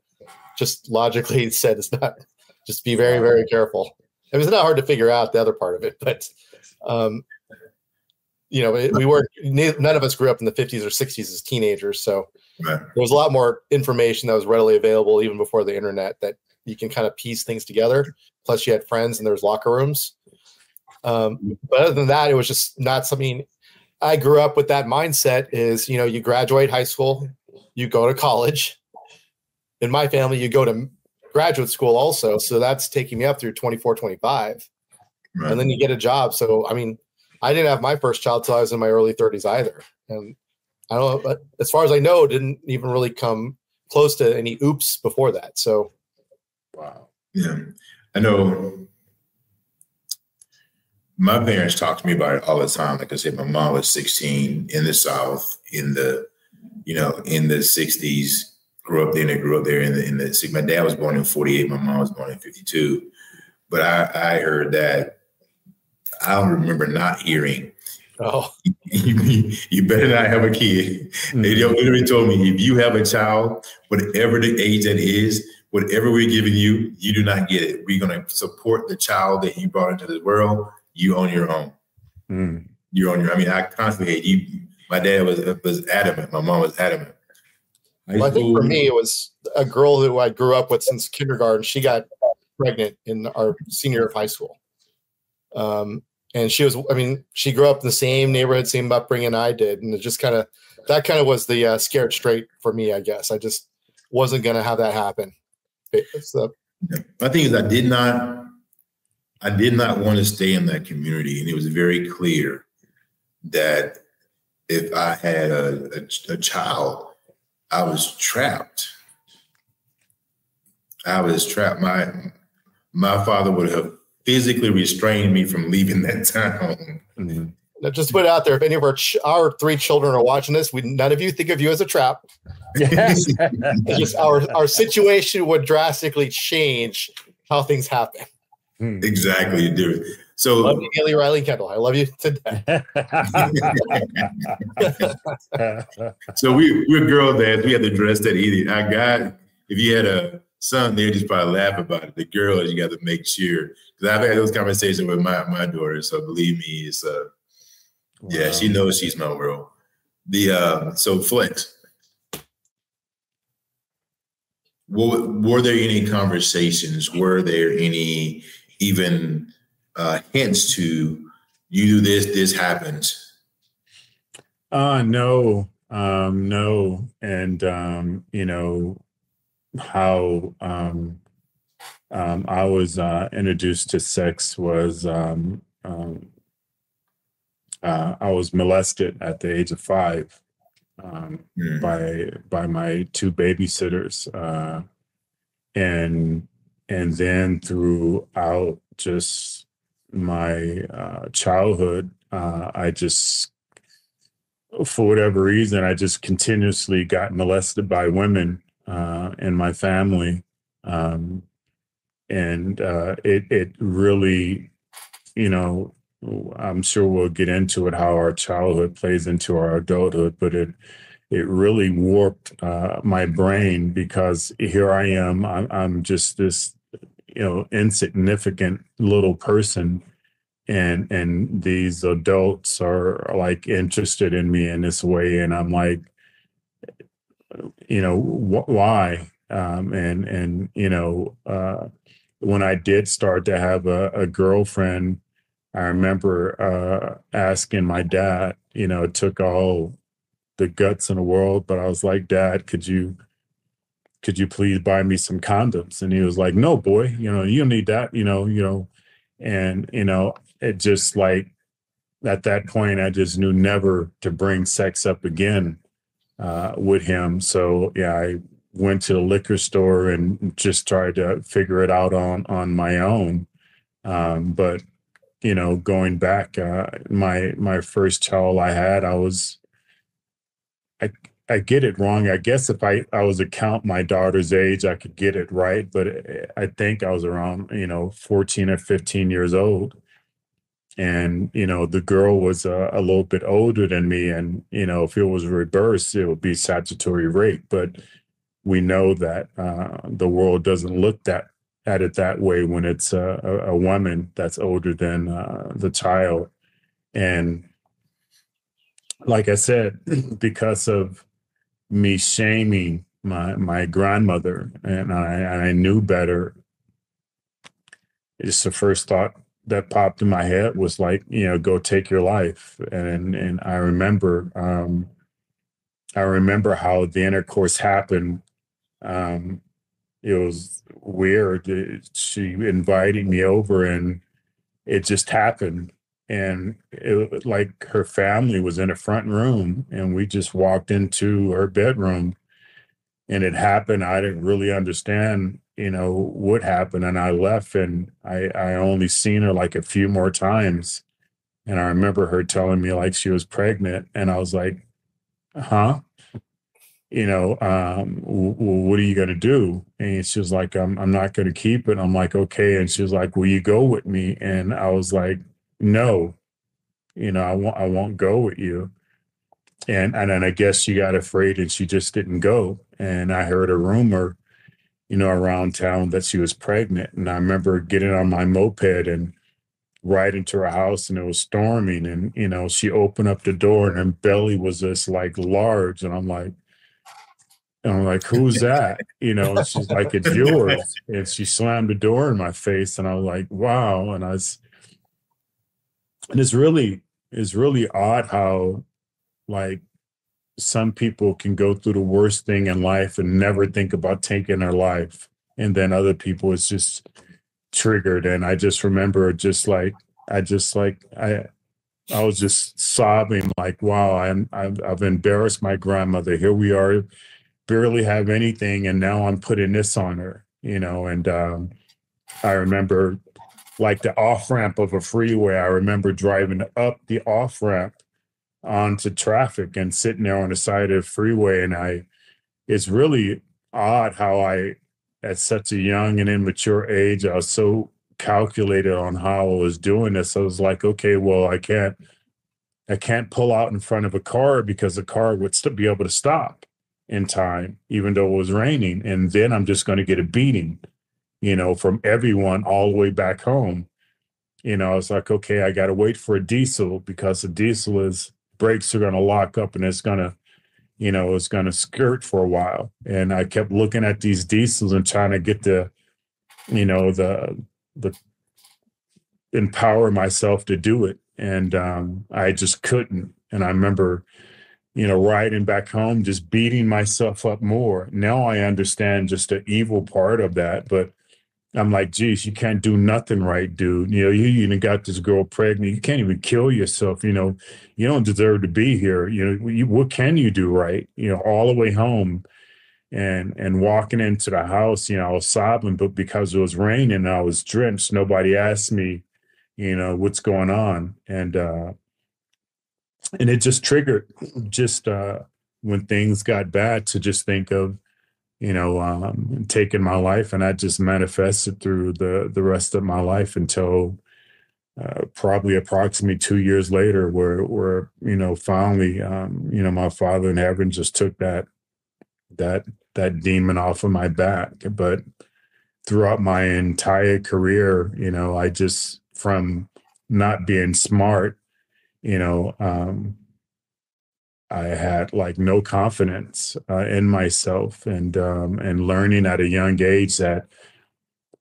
just logically said, it's not, just be very, very careful. It was not hard to figure out the other part of it, but you know, we weren't, none of us grew up in the 50s or 60s as teenagers. So there was a lot more information that was readily available even before the internet that you can kind of piece things together. Plus you had friends and there's locker rooms. But other than that, it was just not something. I grew up with that mindset is, you know, you graduate high school, you go to college. In my family, you go to graduate school also. So that's taking me up through 24, 25. Right. And then you get a job. So, I mean, I didn't have my first child till I was in my early 30s either. And I don't know, but as far as I know, it didn't even really come close to any oops before that. So, wow. Yeah. I know my parents talk to me about it all the time. Like I said, my mom was 16 in the South in the, you know, in the 60s, grew up there in the, my dad was born in 48. My mom was born in 52. But I heard that, I don't remember not hearing, oh, you better not have a kid. They literally told me, if you have a child, whatever the age that is, whatever we're giving you, you do not get it. We're going to support the child that you brought into this world. You on your own. You're on your. I mean, I constantly hate you. My dad was adamant. My mom was adamant. Well, I think for me, it was a girl who I grew up with since kindergarten. She got pregnant in our senior year of high school. And she was, I mean, she grew up in the same neighborhood, same upbringing I did. And it just kind of, that kind of was the scared straight for me, I guess. I just wasn't going to have that happen. So, my thing is, I did not want to stay in that community. And it was very clear that if I had a child, I was trapped. My father would have physically restrained me from leaving that town. Now just put it out there. If any of our three children are watching this, none of you think of you as a trap. Just our situation would drastically change how things happen. Exactly, dude. So love you, Haley, Riley, and Kendall. I love you today. So we're girl dads. We have to dress that either. I got, if you had a son, they'd just probably laugh about it. The girls, you got to make sure. Because I've had those conversations with my daughter. So believe me, it's yeah, she knows she's my world. So Flex, were there any conversations? Were there any even hints to you do this happens? No. And you know how I was introduced to sex was I was molested at the age of 5 by my 2 babysitters, and then throughout just my childhood, I just, for whatever reason, I just continuously got molested by women in my family, and it really, you know, I'm sure we'll get into it, how our childhood plays into our adulthood, but it really warped my brain, because here I am, I'm just this, you know, insignificant little person, and these adults are like interested in me in this way, and I'm like, you know, why? And you know, when I did start to have a girlfriend, I remember asking my dad, you know, it took all the guts in the world, but I was like, Dad, could you please buy me some condoms? And he was like, no, boy, you know, you don't need that, you know, and, you know, it just like, at that point, I just knew never to bring sex up again with him. So yeah, I went to the liquor store and just tried to figure it out on my own. But going back, my first child I had, I I get it wrong. I guess if I was to count my daughter's age, I could get it right, but I think I was around 14 or 15 years old, and the girl was a little bit older than me, and if it was reversed, it would be statutory rape. But we know that the world doesn't look at it that way when it's a woman that's older than the child. And like I said, because of me shaming my grandmother, and I knew better, it's the first thought that popped in my head was like, go take your life. And I remember how the intercourse happened. Um, it was weird. She invited me over, and it just happened. And like her family was in the front room, and we just walked into her bedroom, and it happened. I didn't really understand, what happened. And I left, and I only seen her like a few more times. And I remember her telling me like she was pregnant. And I was like, huh? What are you going to do? And she was like, I'm not going to keep it. I'm like, okay. And she was like, will you go with me? And I was like, no, I won't go with you. And then I guess she got afraid and she just didn't go. And I heard a rumor, around town that she was pregnant. And I remember getting on my moped and riding to her house, and it was storming. And, she opened up the door, and her belly was just like large. And I'm like, who's that? And she's like, it's yours. And she slammed the door in my face. And I was like, wow. And it's really odd how like some people can go through the worst thing in life and never think about taking their life. And then other people, it's just triggered. And I just remember I was just sobbing like, wow, I've embarrassed my grandmother. Here we are, barely have anything, and now I'm putting this on her, and I remember like the off ramp of a freeway. I remember driving up the off ramp onto traffic and sitting there on the side of the freeway. And it's really odd how at such a young and immature age, I was so calculated on how I was doing this. I was like, okay, well, I can't pull out in front of a car because the car would still be able to stop in time, even though it was raining. And then I'm just going to get a beating, from everyone all the way back home. I was like, okay, I got to wait for a diesel, because the diesel brakes are going to lock up, and it's going to skirt for a while. And I kept looking at these diesels and trying to get the empower myself to do it. And I just couldn't. And I remember, riding back home, just beating myself up more. Now I understand just the evil part of that, but I'm like, geez, you can't do nothing right, dude. You even got this girl pregnant. You can't even kill yourself. You don't deserve to be here. What can you do right? All the way home, and walking into the house, I was sobbing, but because it was raining and I was drenched, nobody asked me, what's going on. And it just triggered just when things got bad to just think of taking my life. And I just manifested through the rest of my life until probably approximately 2 years later, where finally, my Father in heaven just took that demon off of my back. But throughout my entire career, I just, from not being smart, I had like no confidence in myself, and learning at a young age that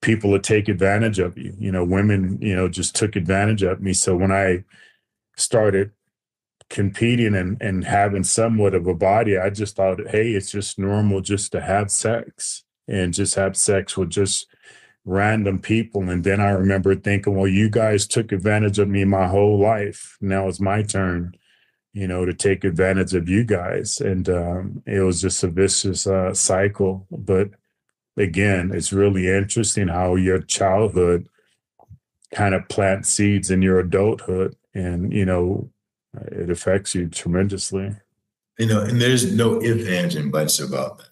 people would take advantage of you. Women, just took advantage of me. So when I started competing and having somewhat of a body, I just thought, hey, it's just normal just to have sex, and just have sex with just random people. And then I remember thinking, well, you guys took advantage of me my whole life. Now it's my turn, to take advantage of you guys. And it was just a vicious cycle. But again, it's really interesting how your childhood kind of plant seeds in your adulthood, and it affects you tremendously. And there's no ifs, ands, and buts about that.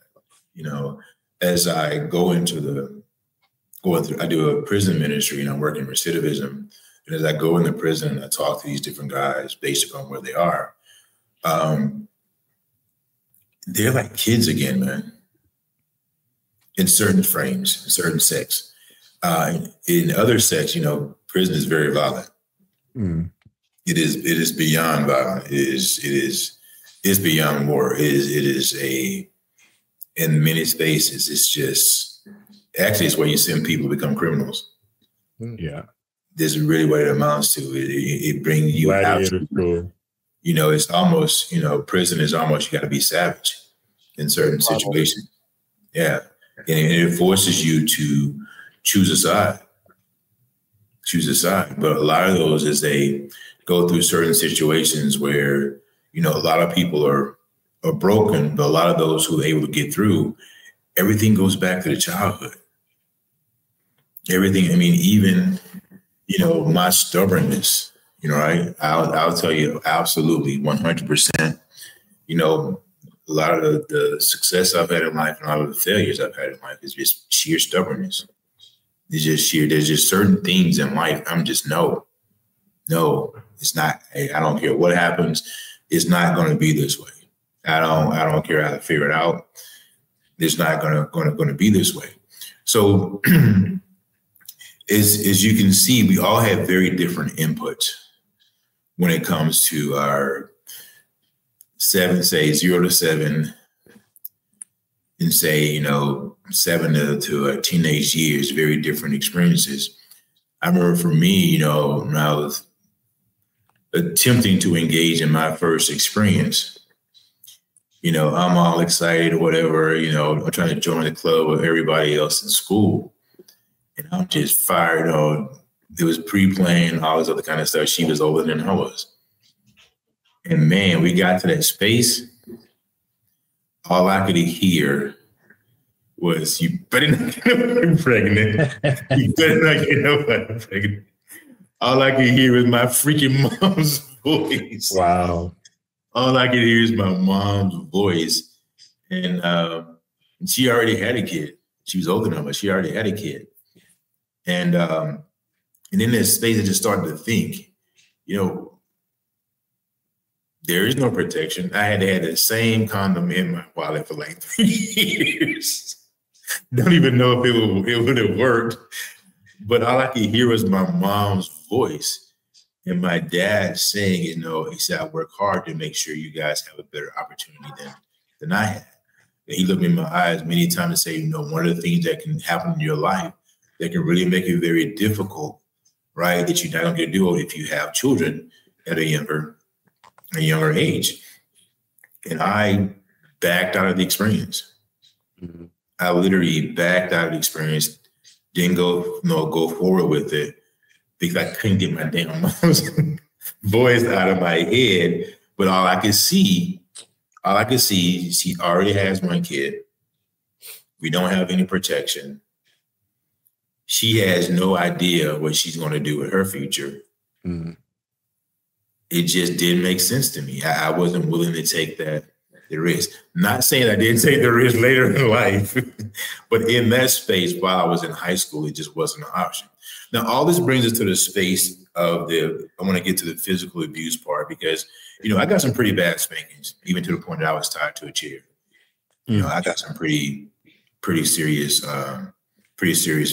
As I going through, I do a prison ministry and I work in recidivism. And as I go into prison and I talk to these different guys based upon where they are, they're like kids again, man. In certain frames, certain sects. In other sects, prison is very violent. Mm. It is beyond violent. It is beyond war. It is in many spaces, it's just, actually it's where you send people to become criminals. Yeah. This is really what it amounts to. It brings you out. It's almost, prison is almost, you got to be savage in certain situations. Yeah. And it forces you to choose a side. But a lot of those is they go through certain situations where, a lot of people are broken, but a lot of those who are able to get through, everything goes back to the childhood. Everything, even, my stubbornness, I'll tell you absolutely 100%, a lot of the success I've had in life and a lot of the failures I've had in life is just sheer stubbornness. There's just certain things in life. I'm just, no, it's not. Hey, I don't care what happens. It's not going to be this way. I don't care how to figure it out. It's not going to be this way. So as you can see, we all have very different inputs when it comes to our 0 to 7, and say, 7 to teenage years, very different experiences. I remember for me, when I was attempting to engage in my first experience, I'm all excited or whatever, I'm trying to join the club with everybody else in school. And I'm just fired on. It was pre-planned, all this other kind of stuff. She was older than I was. And man, we got to that space. All I could hear was, "You better not get pregnant. You better not get pregnant." All I could hear was my freaking mom's voice. Wow. All I could hear is my mom's voice. And she already had a kid. She was older than me, but she already had a kid. And in this space, I just started to think, there is no protection. I had to have the same condom in my wallet for like 3 years. Don't even know if it would have worked. But all I could hear was my mom's voice and my dad saying, he said, "I work hard to make sure you guys have a better opportunity than I had." And he looked me in my eyes many times and say, one of the things that can happen in your life that can really make it very difficult, right, that you're not going to get to do if you have children at a younger age. And I backed out of the experience. Mm-hmm. I literally backed out of the experience, didn't go forward with it because I couldn't get my damn mom's voice out of my head. But all I could see, she already has one kid. We don't have any protection. She has no idea what she's going to do with her future. Mm-hmm. It just didn't make sense to me. I wasn't willing to take the risk. Not saying I didn't take the risk later in life, but in that space while I was in high school, it just wasn't an option. Now, all this brings us to the space of I want to get to the physical abuse part because, I got some pretty bad spankings, even to the point that I was tied to a chair. I got some pretty serious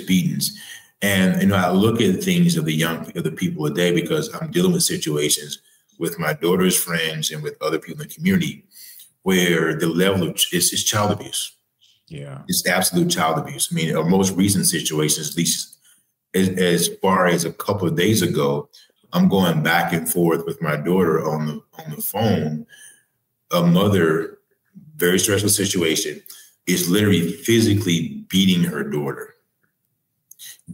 beatings. And, I look at things of the people today because I'm dealing with situations with my daughter's friends and with other people in the community where the level of is child abuse. Yeah. It's absolute child abuse. I mean, our most recent situations, at least as far as a couple of days ago, I'm going back and forth with my daughter on the phone. A mother, very stressful situation, is literally physically beating her daughter.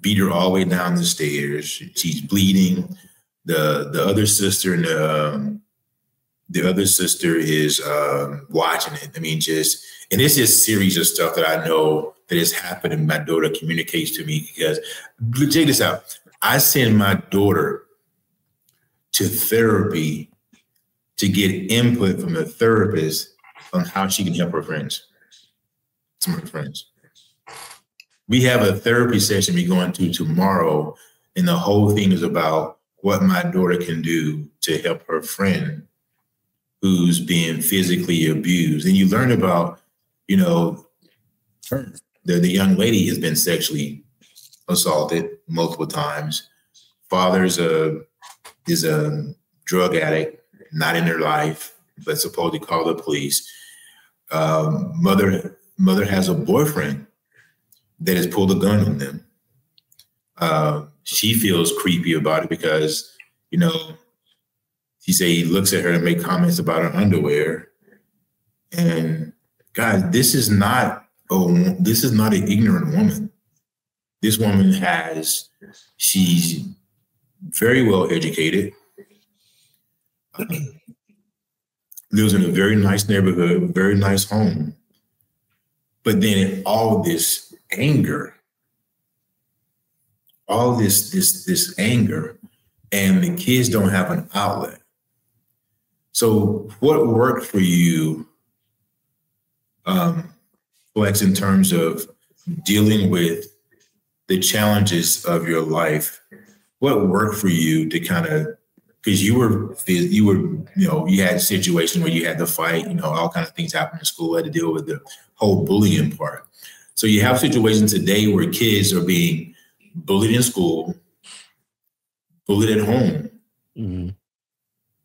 Beat her all the way down the stairs. She's bleeding. The other sister and the other sister is watching it. I mean, and it's just a series of stuff that I know that has happened and my daughter communicates to me because check this out. I send my daughter to therapy to get input from the therapist on how she can help her friends, some of her friends. We have a therapy session we're going to tomorrow, and the whole thing is about what my daughter can do to help her friend who's being physically abused. And you learn about, you know, the young lady has been sexually assaulted multiple times. Father's is a drug addict, not in their life, but supposed to call the police. Mother has a boyfriend that has pulled a gun on them. She feels creepy about it because, you know, she say he looks at her and make comments about her underwear. And God, this is not an ignorant woman. This woman she's very well educated, lives in a very nice neighborhood, very nice home. But then all this anger, all this anger, and the kids don't have an outlet. So what worked for you, Flex, in terms of dealing with the challenges of your life? What worked for you to kind of, because you had a situation where you had to fight, all kinds of things happen in school, had to deal with the whole bullying part. So you have situations today where kids are being bullied in school, bullied at home. Mm-hmm.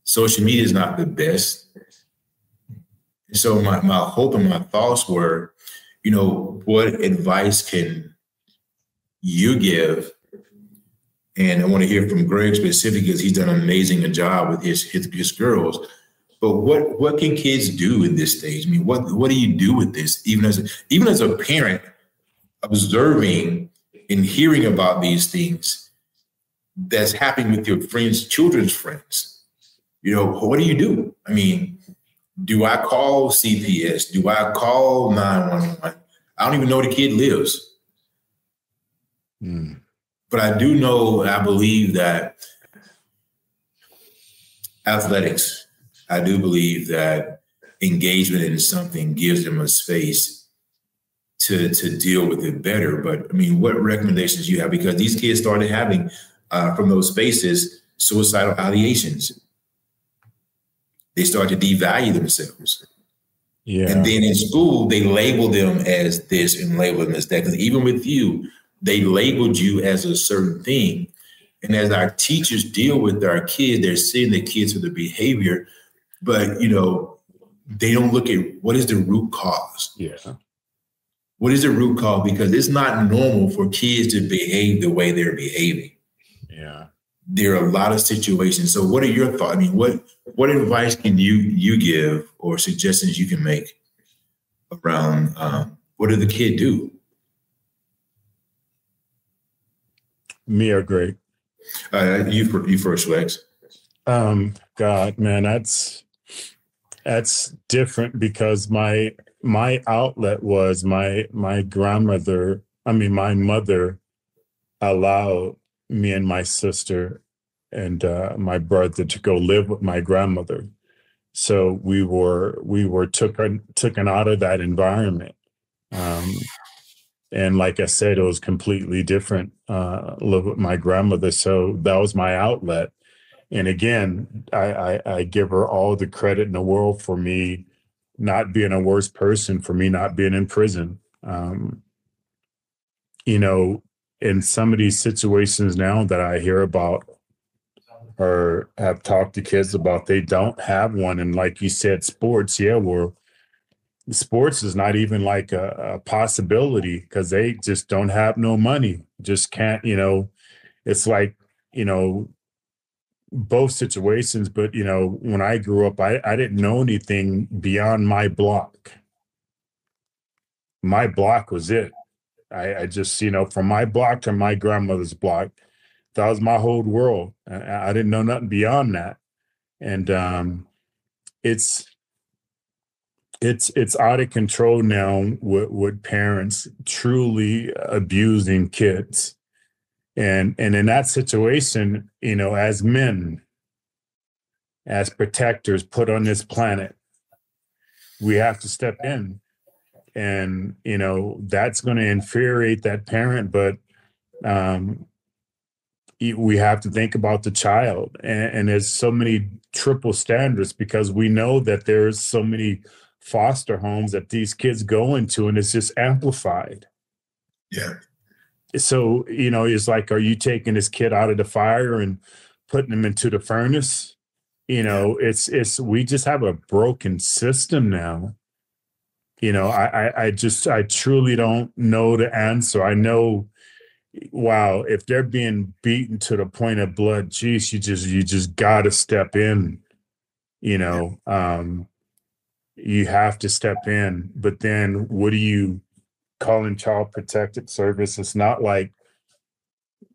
Social media is not the best. So my hope and my thoughts were, what advice can you give? And I want to hear from Greg specifically because he's done an amazing job with his girls. But what can kids do in this stage? I mean, what do you do with this? Even as a parent, observing and hearing about these things that's happening with your friends, children's friends. What do you do? I mean, do I call CPS? Do I call 911? I don't even know where the kid lives. But I do know, I believe that athletics, I do believe that engagement in something gives them a space to deal with it better. But I mean, what recommendations do you have? Because these kids started having, from those spaces, suicidal ideations. They start to devalue themselves. Yeah. And then in school, they label them as this and label them as that. Because even with you, they labeled you as a certain thing. And as our teachers deal with our kids, they're seeing the kids with the behavior, but, they don't look at what is the root cause. Yeah. What is the root cause? Because it's not normal for kids to behave the way they're behaving. Yeah. There are a lot of situations. So what are your thoughts? I mean, what advice can you give or suggestions you can make around what did the kid do? Me or Greg? You first, Lex. God, man, that's different because my outlet was my grandmother. I mean, my mother allowed me and my sister and my brother to go live with my grandmother. So we were taken out of that environment. And like I said, it was completely different, live with my grandmother. So that was my outlet. And again, I give her all the credit in the world for me not being a worse person, for me not being in prison. In some of these situations now that I hear about or have talked to kids about, they don't have one. And like you said, sports, sports is not even like a possibility because they just don't have no money, just can't, it's like, both situations. But, when I grew up, I didn't know anything beyond my block. My block was it. I just, from my block to my grandmother's block, that was my whole world. I didn't know nothing beyond that. And it's out of control now with parents truly abusing kids. And in that situation, you know, as men, as protectors put on this planet, we have to step in. And, you know, that's going to infuriate that parent, but we have to think about the child. And there's so many triple standards because we know that there's so many foster homes that these kids go into, and it's just amplified. Yeah. So, you know, it's like, are you taking this kid out of the fire and putting him into the furnace? You know, it's we just have a broken system now. You know, I truly don't know the answer. I know, wow, if they're being beaten to the point of blood, geez, you just gotta step in. You know, you have to step in. But then what do you call in Child Protective Service? It's not like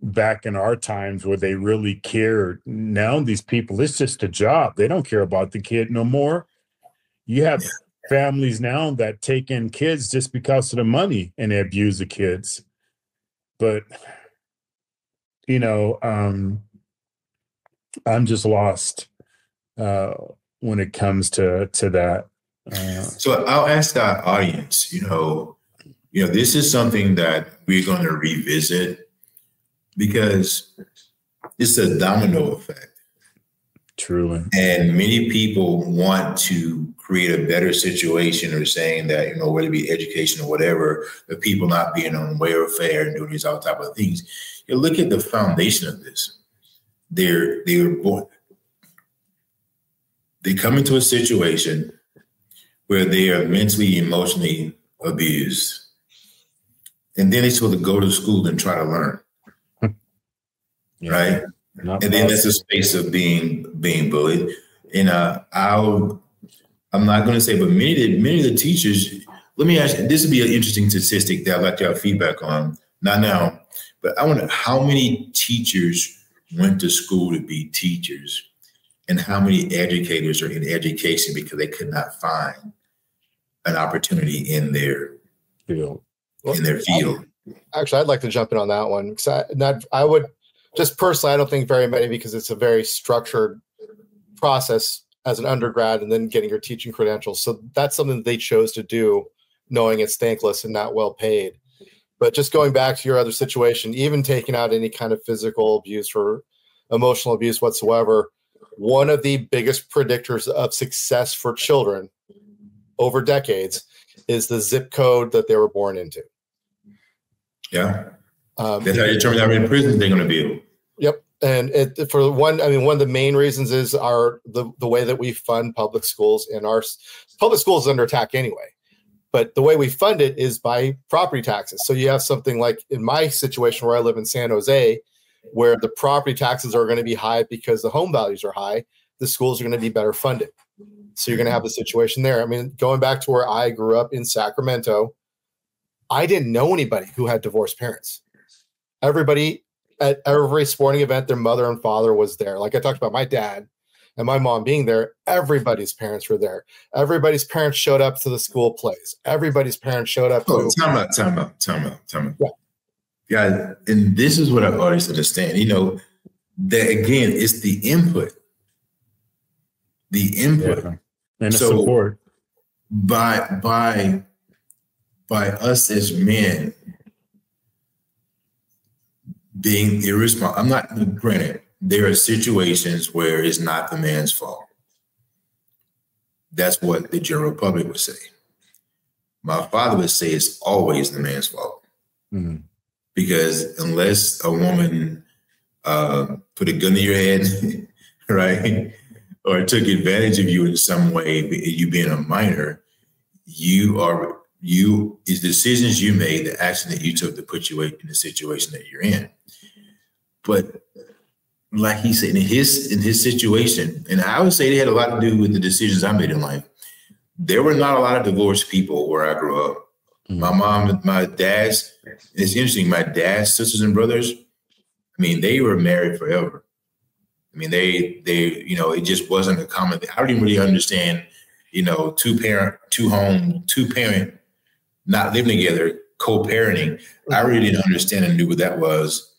back in our times where they really cared. Now these people, it's just a job. They don't care about the kid no more. You have families now that take in kids just because of the money, and they abuse the kids. But, you know, I'm just lost when it comes to that. So I'll ask our audience, you know, this is something that we're going to revisit because it's a domino effect. Truly. And many people want to create a better situation, or saying that, you know, whether it be education or whatever, the people not being on welfare and doing these all type of things. You look at the foundation of this. They come into a situation where they are mentally, emotionally abused. And then they're supposed to go to school and try to learn. Yeah. Right? And then that's a space of being bullied. And I'm not going to say, but many of the teachers, let me ask you, this would be an interesting statistic that I'd like to have feedback on. Not now, but I wonder how many teachers went to school to be teachers, and how many educators are in education because they could not find an opportunity in their field. Actually, I'd like to jump in on that one, because I would just personally, I don't think very many, because it's a very structured process as an undergrad and then getting your teaching credentials. So that's something that they chose to do, knowing it's thankless and not well paid. But just going back to your other situation, even taking out any kind of physical abuse or emotional abuse whatsoever, one of the biggest predictors of success for children over decades is the zip code that they were born into. Yeah. That's how you determine how many prisons they're going to be. Yep. And one of the main reasons is the way that we fund public schools, and our public schools is under attack anyway. But the way we fund it is by property taxes. So you have something like in my situation where I live in San Jose, where the property taxes are going to be high because the home values are high. The schools are going to be better funded. So you're going to have the situation there. I mean, going back to where I grew up in Sacramento, I didn't know anybody who had divorced parents. Everybody at every sporting event, their mother and father was there. Like I talked about my dad and my mom being there, everybody's parents were there. Everybody's parents showed up to the school plays. Everybody's parents showed up. Time out. Yeah, and this is what our audience understand. You know, that again, it's the input. Yeah. And so support. By us as men being irresponsible, I'm not, granted, there are situations where it's not the man's fault. That's what the general public would say. My father would say it's always the man's fault. Mm-hmm. Because unless a woman put a gun to your head, right, or took advantage of you in some way, you being a minor, it's decisions you made, the action that you took to put you in the situation that you're in. But like he said, in his situation, and I would say they had a lot to do with the decisions I made in life. There were not a lot of divorced people where I grew up. My mom, my dad's, it's interesting, my dad's sisters and brothers, I mean, they were married forever. I mean, they, you know, it just wasn't a common thing. I didn't really understand, you know, two parent, not living together, co-parenting. I really didn't understand and knew what that was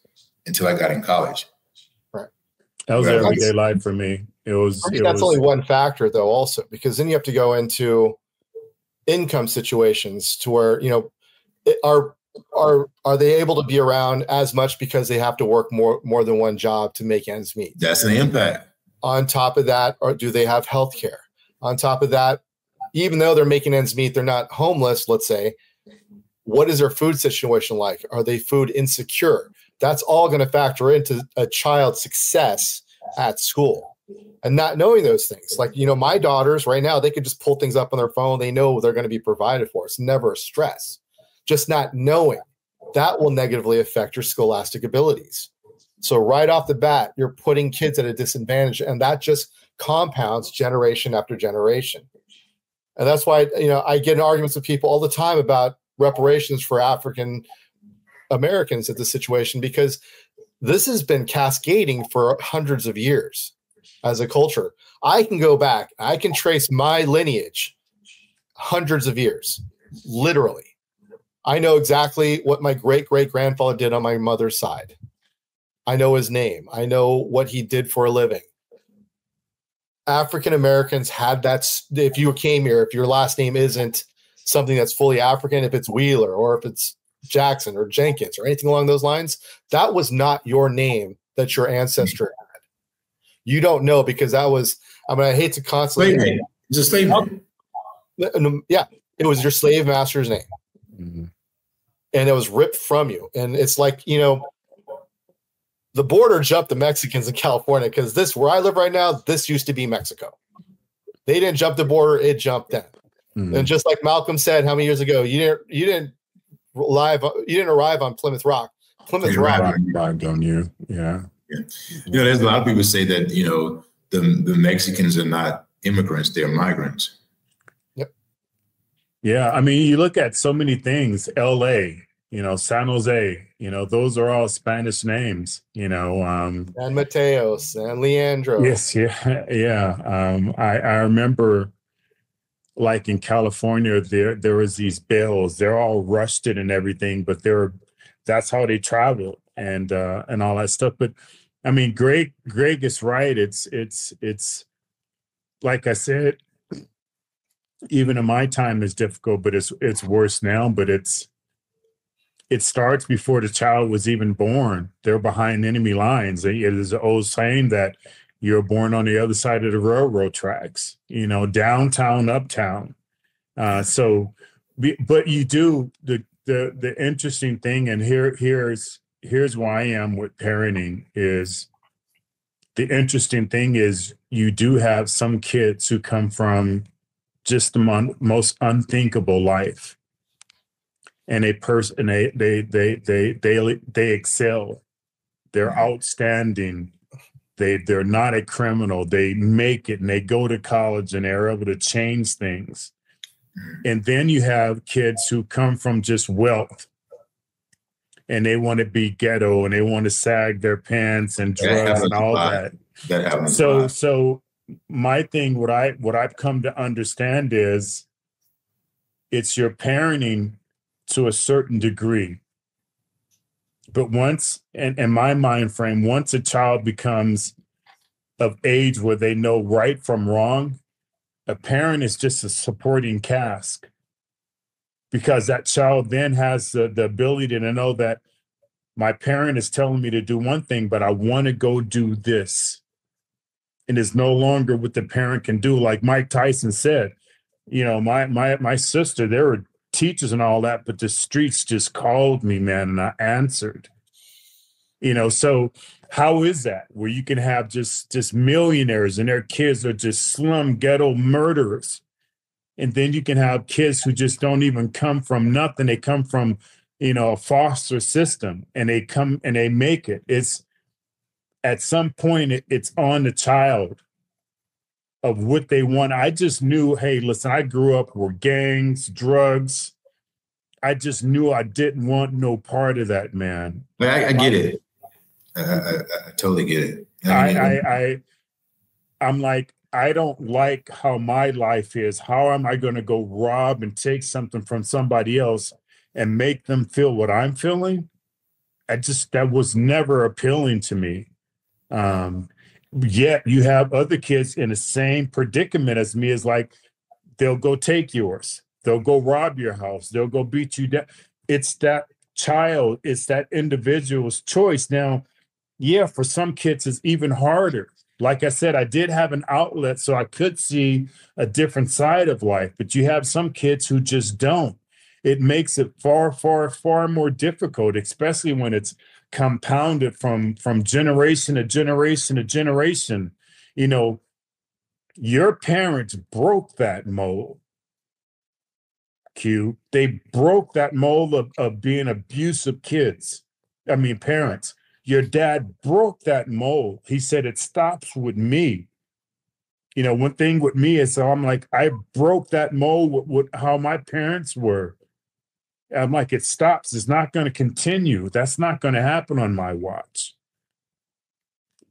until I got in college. Right. That was everyday life for me. That's only one factor, though, also, because then you have to go into income situations to where, are they able to be around as much because they have to work more than one job to make ends meet? That's an impact. On top of that, or do they have health care? On top of that, even though they're making ends meet, they're not homeless, let's say. What is their food situation like? Are they food insecure? That's all going to factor into a child's success at school. And not knowing those things. Like, my daughters right now, they could just pull things up on their phone. They know they're going to be provided for. It's never a stress. Just not knowing that will negatively affect your scholastic abilities. So right off the bat, you're putting kids at a disadvantage, and that just compounds generation after generation. And that's why, I get in arguments with people all the time about reparations for African Americans at this situation, because this has been cascading for hundreds of years as a culture. I can go back, I can trace my lineage hundreds of years, literally. I know exactly what my great-great-grandfather did on my mother's side. I know his name. I know what he did for a living. African Americans had that. If you came here, if your last name isn't something that's fully African, if it's Wheeler or if it's Jackson or Jenkins or anything along those lines, that was not your name that your ancestor had. You don't know, because that was, I hate to constantly. Slave name. It's a slave name. Yeah, it was your slave master's name. Mm-hmm. And it was ripped from you. And it's like, the border jumped the Mexicans in California, because this, where I live right now, this used to be Mexico. They didn't jump the border, it jumped them. Mm-hmm. And just like Malcolm said, how many years ago, you didn't arrive on Plymouth Rock. Plymouth Rock arrived on you. Yeah. There's a lot of people say that, the Mexicans are not immigrants, they're migrants. Yep. Yeah. You look at so many things, LA, San Jose, those are all Spanish names, and Mateos and Leandro. Yes. Yeah. Yeah. I remember, like in California, there was these bills, they're all rusted and everything, but that's how they traveled and all that stuff. But Greg is right. It's like I said, even in my time it's difficult, but it's worse now. But it starts before the child was even born. They're behind enemy lines. There's an old saying that you're born on the other side of the railroad tracks, downtown, uptown. But you do the interesting thing, and here's where I am with parenting is the interesting thing is you do have some kids who come from just the most unthinkable life, and they excel, they're outstanding, they're not a criminal, they make it and they go to college and they're able to change things. And then you have kids who come from just wealth and they want to be ghetto and they want to sag their pants and drugs and all that. That happens. So my thing, what I've come to understand is it's your parenting to a certain degree. But once, in my mind frame, once a child becomes of age where they know right from wrong, a parent is just a supporting cast, because that child then has the ability to know that my parent is telling me to do one thing, but I want to go do this. And it's no longer what the parent can do. Like Mike Tyson said, my sister, there were teachers and all that, but the streets just called me, man, and I answered. So how is that where you can have just millionaires and their kids are just slum ghetto murderers, and then you can have kids who just don't even come from nothing, they come from a foster system, and they come and they make it. It's at some point it's on the child of what they want. I just knew, hey, listen, I grew up with gangs, drugs. I just knew I didn't want no part of that, man. I get it. I totally get it. I'm like, I don't like how my life is. How am I going to go rob and take something from somebody else and make them feel what I'm feeling? that was never appealing to me. Yet you have other kids in the same predicament as me, is like, they'll go take yours. They'll go rob your house. They'll go beat you down. It's that child, it's that individual's choice. Now, yeah, for some kids, it's even harder. Like I said, I did have an outlet so I could see a different side of life, but you have some kids who just don't. It makes it far, far, far more difficult, especially when it's compounded from generation to generation to generation. You know, your parents broke that mold, Q. They broke that mold of being abusive kids. I mean, parents. Your dad broke that mold. He said, it stops with me. You know, one thing with me is, so I'm like, I broke that mold with how my parents were. I'm like, it stops. It's not going to continue. That's not going to happen on my watch.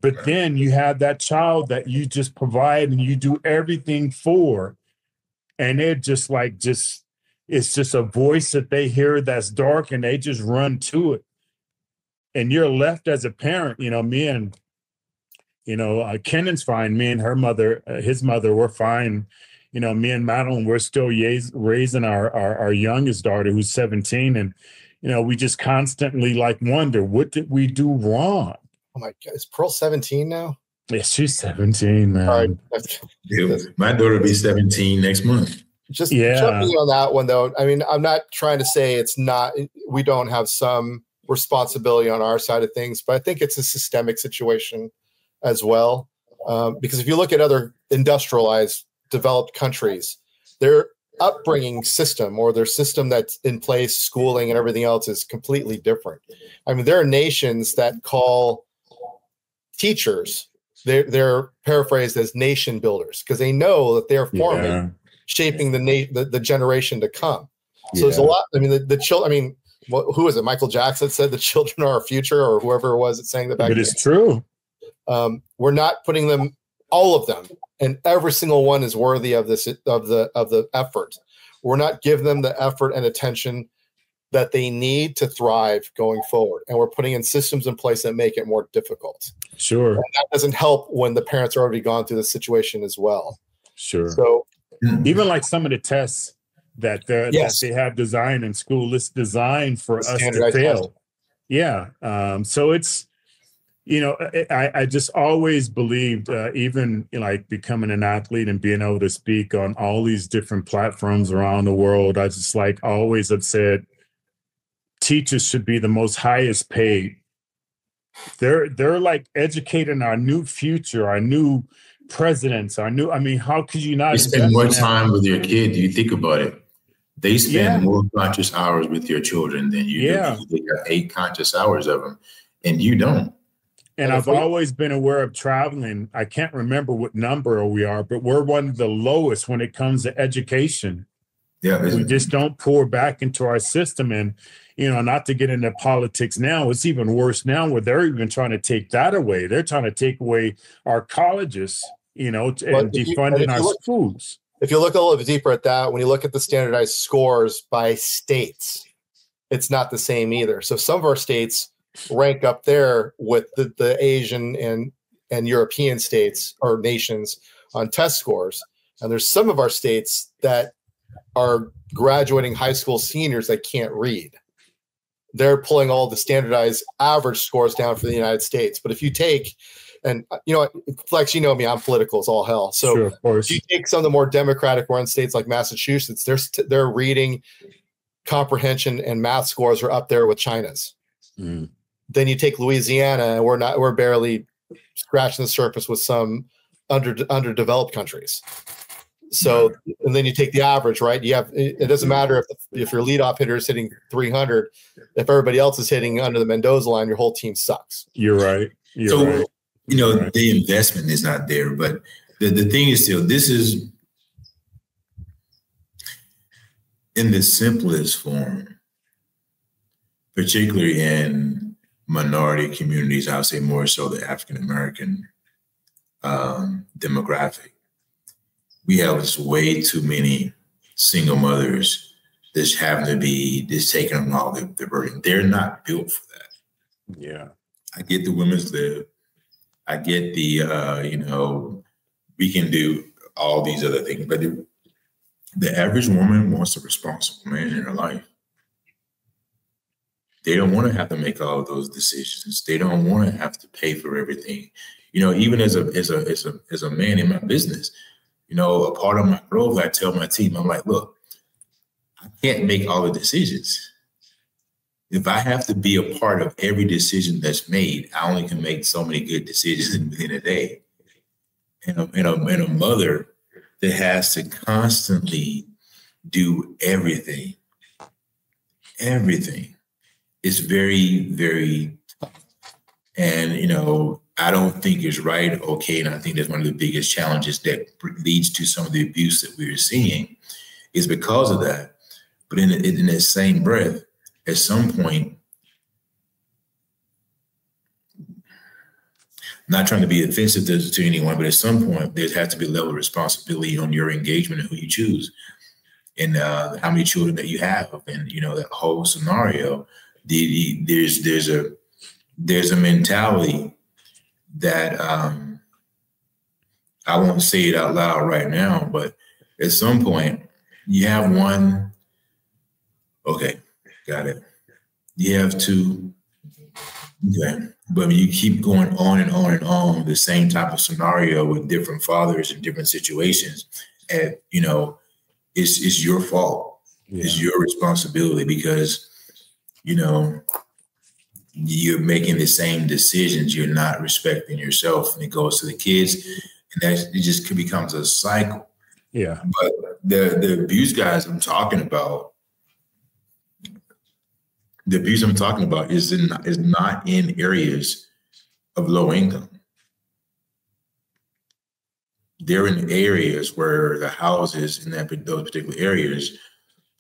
But then you have that child that you just provide and you do everything for. And they're just like, it's just a voice that they hear that's dark and they just run to it. And you're left as a parent, you know, me and, you know, Kennan's fine. Me and her mother, his mother, were fine. You know, me and Madeline, we're still raising our youngest daughter, who's 17. And, you know, we just constantly like wonder, what did we do wrong? Oh my God, is Pearl 17 now? Yeah, she's 17, man. All right. Yeah, my daughter will be 17 next month. Just jumping on that one, though. I mean, I'm not trying to say we don't have some responsibility on our side of things, but I think it's a systemic situation as well. Because if you look at other industrialized, developed countries, their upbringing system, or their system that's in place, schooling and everything else, is completely different. I mean, there are nations that call teachers, they're paraphrased as nation builders, because they know that they're forming, shaping the generation to come. So there's a lot. I mean, the children. I mean, who is it? Michael Jackson said the children are our future, or whoever it was that sang the back. But it's true. We're not putting them, all of them, and every single one is worthy of this, of the effort. We're not giving them the effort and attention that they need to thrive going forward, and we're putting in systems in place that make it more difficult. Sure. And that doesn't help when the parents are already gone through the situation as well. Sure. So even like some of the tests that they have designed in school, it's designed for us to fail. Test. Yeah. So it's, you know, I just always believed, even like becoming an athlete and being able to speak on all these different platforms around the world, I just like always have said teachers should be the most highest paid. They're like educating our new future, our new presidents, I mean, how could you not? You spend more time with your kid. You think about it. They spend more conscious hours with your children than you do. They got 8 conscious hours of them, and you don't. And I've always been aware of traveling. I can't remember what number we are, but we're one of the lowest when it comes to education. Yeah, we just don't pour back into our system. And, you know, not to get into politics now, it's even worse now where they're even trying to take that away. They're trying to take away our colleges, you know, and defunding our schools. If you look a little bit deeper at that, when you look at the standardized scores by states, it's not the same either. So some of our states rank up there with the Asian and European states or nations on test scores. And there's some of our states that are graduating high school seniors that can't read. They're pulling all the standardized average scores down for the United States. But if you take, and you know, Flex, you know me, I'm political as all hell. So sure, of course. If you take some of the more democratic run states like Massachusetts, their reading comprehension and math scores are up there with China's. Then you take Louisiana, and we're barely scratching the surface with some underdeveloped countries. So, and then you take the average, right? It doesn't matter if your leadoff hitter is hitting 300, if everybody else is hitting under the Mendoza line, your whole team sucks. You're right. You're right. You know, the investment is not there, but the thing is still, this is in the simplest form, particularly in minority communities, I would say more so the African-American demographic. We have just way too many single mothers that's having to be just taking on all the burden. They're not built for that. Yeah. I get the women's lib. I get the, we can do all these other things, but the average woman wants a responsible man in her life. They don't want to have to make all of those decisions. They don't want to have to pay for everything. Even as a man in my business, a part of my growth, I tell my team, I'm like, look, I can't make all the decisions. If I have to be a part of every decision that's made, I only can make so many good decisions in a day. And a mother that has to constantly do everything is very, very tough. And, I don't think it's right. Okay. And I think that's one of the biggest challenges that leads to some of the abuse that we're seeing is because of that. But in that same breath, at some point, not trying to be offensive to anyone, but at some point, there has to be a level of responsibility on your engagement and who you choose and how many children that you have. And, that whole scenario, there's a mentality that I won't say it out loud right now, but at some point, you have one, okay, got it. You have two, okay. But when you keep going on and on and on, the same type of scenario with different fathers in different situations, and it's your fault. Yeah. It's your responsibility because you're making the same decisions. You're not respecting yourself, and it goes to the kids, and it just becomes a cycle. Yeah. But the abuse guys I'm talking about. The abuse I'm talking about is not in areas of low income. They're in areas where the houses in those particular areas,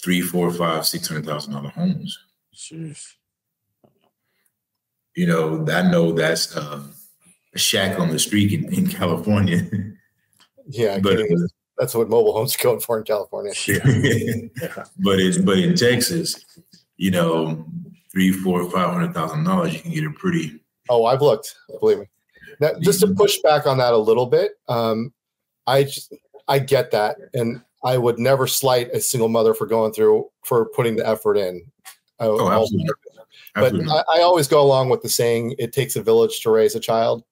$300,000, $400,000, $600,000 homes. Jeez. I know that's a shack on the street in California. Yeah, but that's what mobile homes are going for in California. Yeah. But in Texas, $300,000, $400,000, $500,000, you can get a pretty. Oh, I've looked. Believe me. Now, just to push back on that a little bit, I get that, and I would never slight a single mother for putting the effort in. Absolutely. But I always go along with the saying, "It takes a village to raise a child,"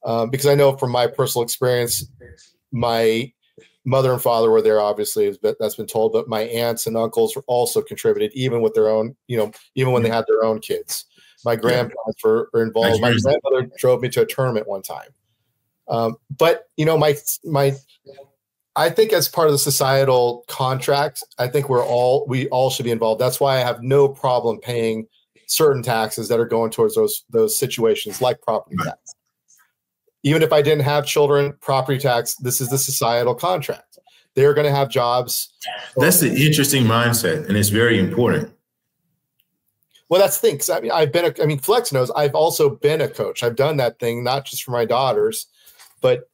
because I know from my personal experience, my mother and father were there, obviously, that's been told, but my aunts and uncles also contributed, even with their own, even when they had their own kids. My grandparents were involved. My grandmother drove me to a tournament one time. But, I think as part of the societal contract, I think we all should be involved. That's why I have no problem paying certain taxes that are going towards those situations, like property tax. Even if I didn't have children, property tax, this is the societal contract. They're going to have jobs. That's the interesting mindset, and it's very important. Well, that's the thing. I mean, Flex knows I've also been a coach. I've done that thing, not just for my daughters, but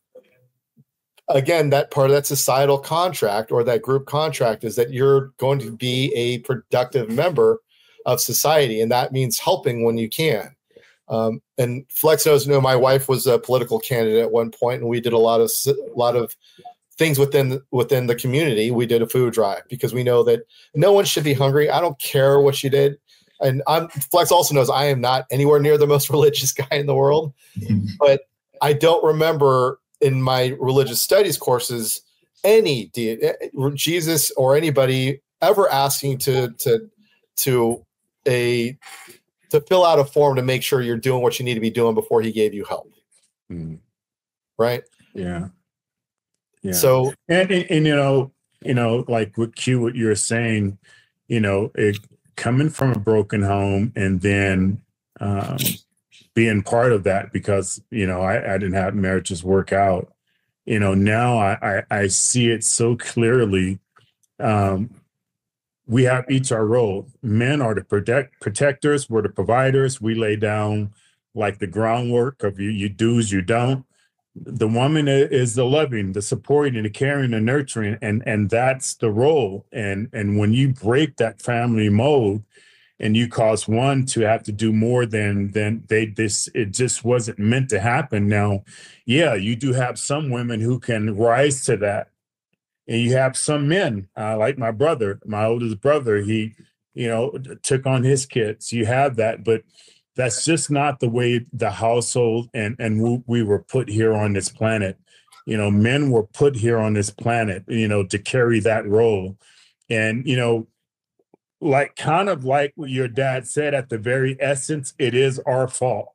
again, that part of that societal contract or that group contract is that you're going to be a productive member of society, and that means helping when you can. And Flex knows, my wife was a political candidate at one point, and we did a lot of things within the community. We did a food drive because we know that no one should be hungry. I don't care what you did. And Flex also knows I am not anywhere near the most religious guy in the world, but I don't remember in my religious studies courses any Jesus or anybody ever asking to fill out a form to make sure you're doing what you need to be doing before he gave you help. Right? Yeah. Yeah. So, and like with Q, what you're saying, coming from a broken home and then being part of that because, I didn't have marriages work out, now I see it so clearly. We have each our role. Men are the protectors. We're the providers. We lay down like the groundwork of you do's, you don't. The woman is the loving, the supporting, the caring, the nurturing, and that's the role. And when you break that family mold, and you cause one to have to do more than it just wasn't meant to happen. Now, yeah, you do have some women who can rise to that. And you have some men, like my brother, my oldest brother, he, took on his kids. You have that, but that's just not the way the household and we were put here on this planet. Men were put here on this planet, to carry that role. And, kind of like what your dad said, at the very essence, it is our fault.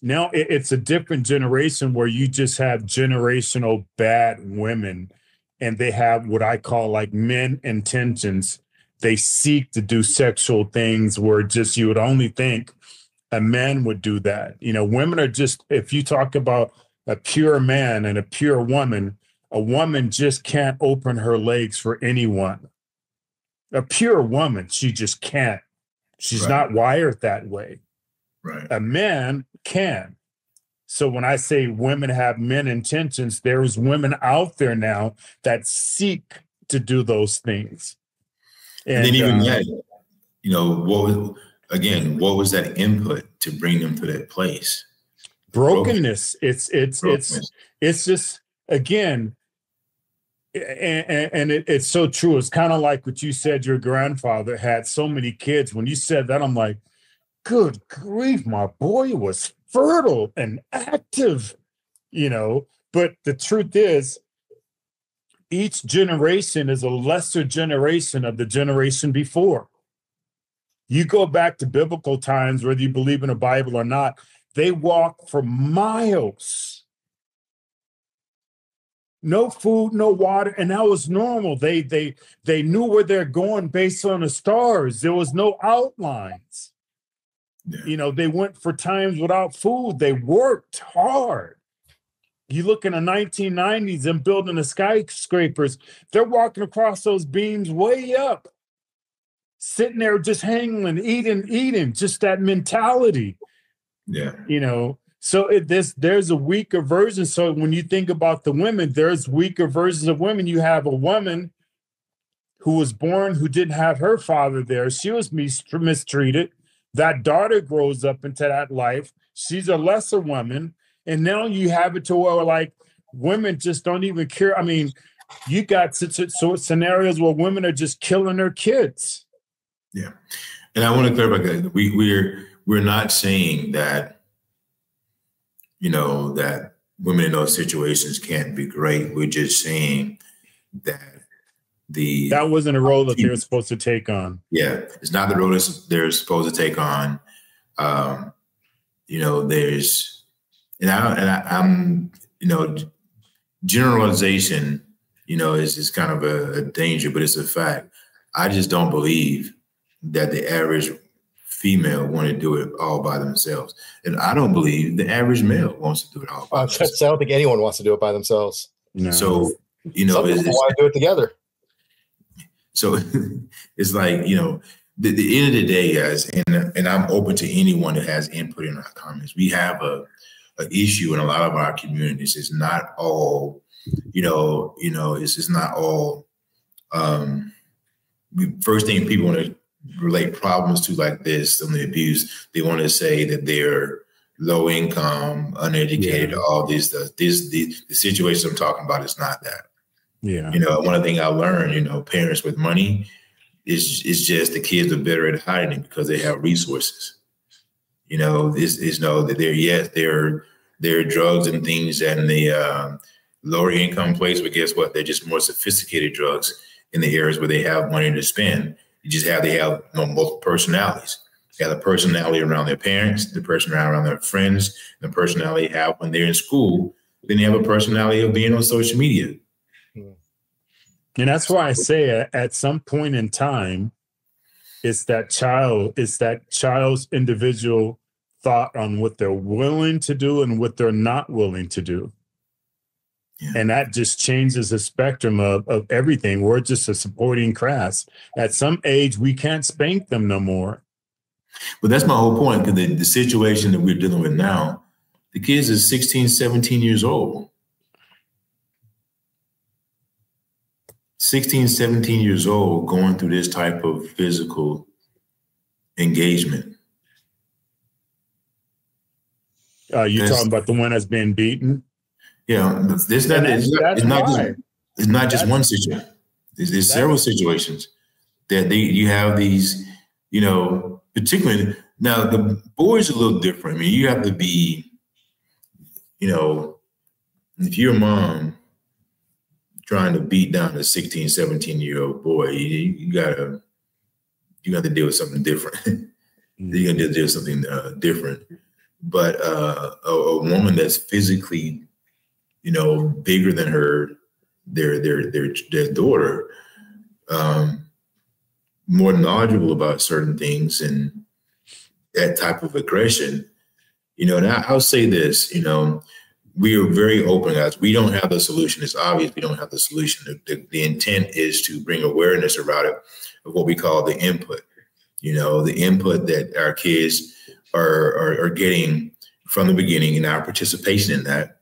Now it's a different generation where you just have generational bad women, and they have what I call like men intentions. They seek to do sexual things where just you would only think a man would do that. Women are just, if you talk about a pure man and a pure woman, a woman just can't open her legs for anyone. A pure woman, she just can't. She's not wired that way. Right. A man can. So when I say women have men intentions, there's women out there now that seek to do those things. And then even that, what was that input to bring them to that place? Brokenness. Brokenness. It's just, again, and it's so true. It's kind of like what you said, your grandfather had so many kids. When you said that, I'm like, good grief, my boy was fertile and active, but the truth is, each generation is a lesser generation of the generation before. You go back to biblical times, whether you believe in the Bible or not, they walked for miles. No food, no water, and that was normal. They knew where they're going based on the stars. There was no outlines. Yeah. They went for times without food. They worked hard. You look in the 1990s and building the skyscrapers, they're walking across those beams way up, sitting there just hanging, eating, just that mentality. Yeah. So there's a weaker version. So when you think about the women, there's weaker versions of women. You have a woman who was born, who didn't have her father there. She was mistreated. That daughter grows up into that life. She's a lesser woman. And now you have it to where like women just don't even care. I mean, you got such scenarios where women are just killing their kids. Yeah. And I want to clarify that we're not saying that, that women in those situations can't be great. We're just saying that that wasn't a role that they were supposed to take on. Yeah. It's not the role that they're supposed to take on. I'm generalization, is kind of a danger, but it's a fact. I just don't believe that the average female want to do it all by themselves. And I don't believe the average male wants to do it all by themselves. I don't think anyone wants to do it by themselves. No. So, some people want to do it together. So it's like, the end of the day, guys, and I'm open to anyone that has input in our comments. We have an issue in a lot of our communities. It's not all, it's not all. First thing people want to relate problems to like this, some of the abuse, they want to say that they're low income, uneducated, all this stuff. The situation I'm talking about is not that. Yeah. One of the things I learned, parents with money is just the kids are better at hiding it because they have resources. Is know that there are drugs and things in the lower income place, but guess what? They're just more sophisticated drugs in the areas where they have money to spend. They have multiple personalities. They have the personality around their parents, the personality around their friends, the personality they have when they're in school. Then they have a personality of being on social media. And that's why I say at some point in time, it's that child's individual thought on what they're willing to do and what they're not willing to do. Yeah. And that just changes the spectrum of everything. We're just a supporting class. At some age, we can't spank them no more. But that's my whole point, because the situation that we're dealing with now, the kids are 16, 17 years old. 16, 17 years old, going through this type of physical engagement. You talking about the one that's been beaten? Yeah, it's not just one situation. There's several situations that you have these, particularly now the boys are a little different. I mean, you have to be, if your mom trying to beat down a 16, 17-year-old boy, you got to deal with something different. You got to deal with something different. But a woman that's physically, bigger than her, their daughter, more knowledgeable about certain things and that type of aggression, and I'll say this, we are very open, guys. We don't have the solution. It's obvious we don't have the solution. The intent is to bring awareness about it, of what we call the input, the input that our kids are getting from the beginning and our participation in that.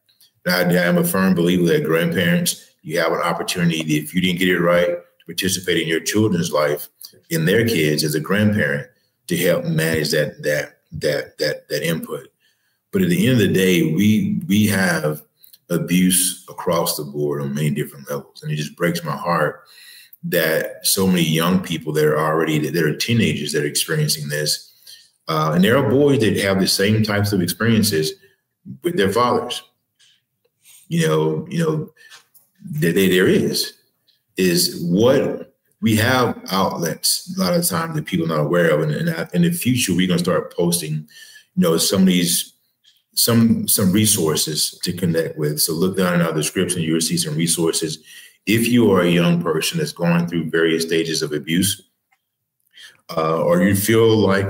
I am a firm believer that grandparents, you have an opportunity, if you didn't get it right, to participate in your children's life, in their kids as a grandparent, to help manage that input. But at the end of the day, we have abuse across the board on many different levels. And it just breaks my heart that so many young people that are teenagers that are experiencing this. And there are boys that have the same types of experiences with their fathers. There is what we have outlets a lot of times that people are not aware of. And in the future, we're going to start posting, some of these, some resources to connect with. So look down in our description, you will see some resources. If you are a young person that's going through various stages of abuse, or you feel like,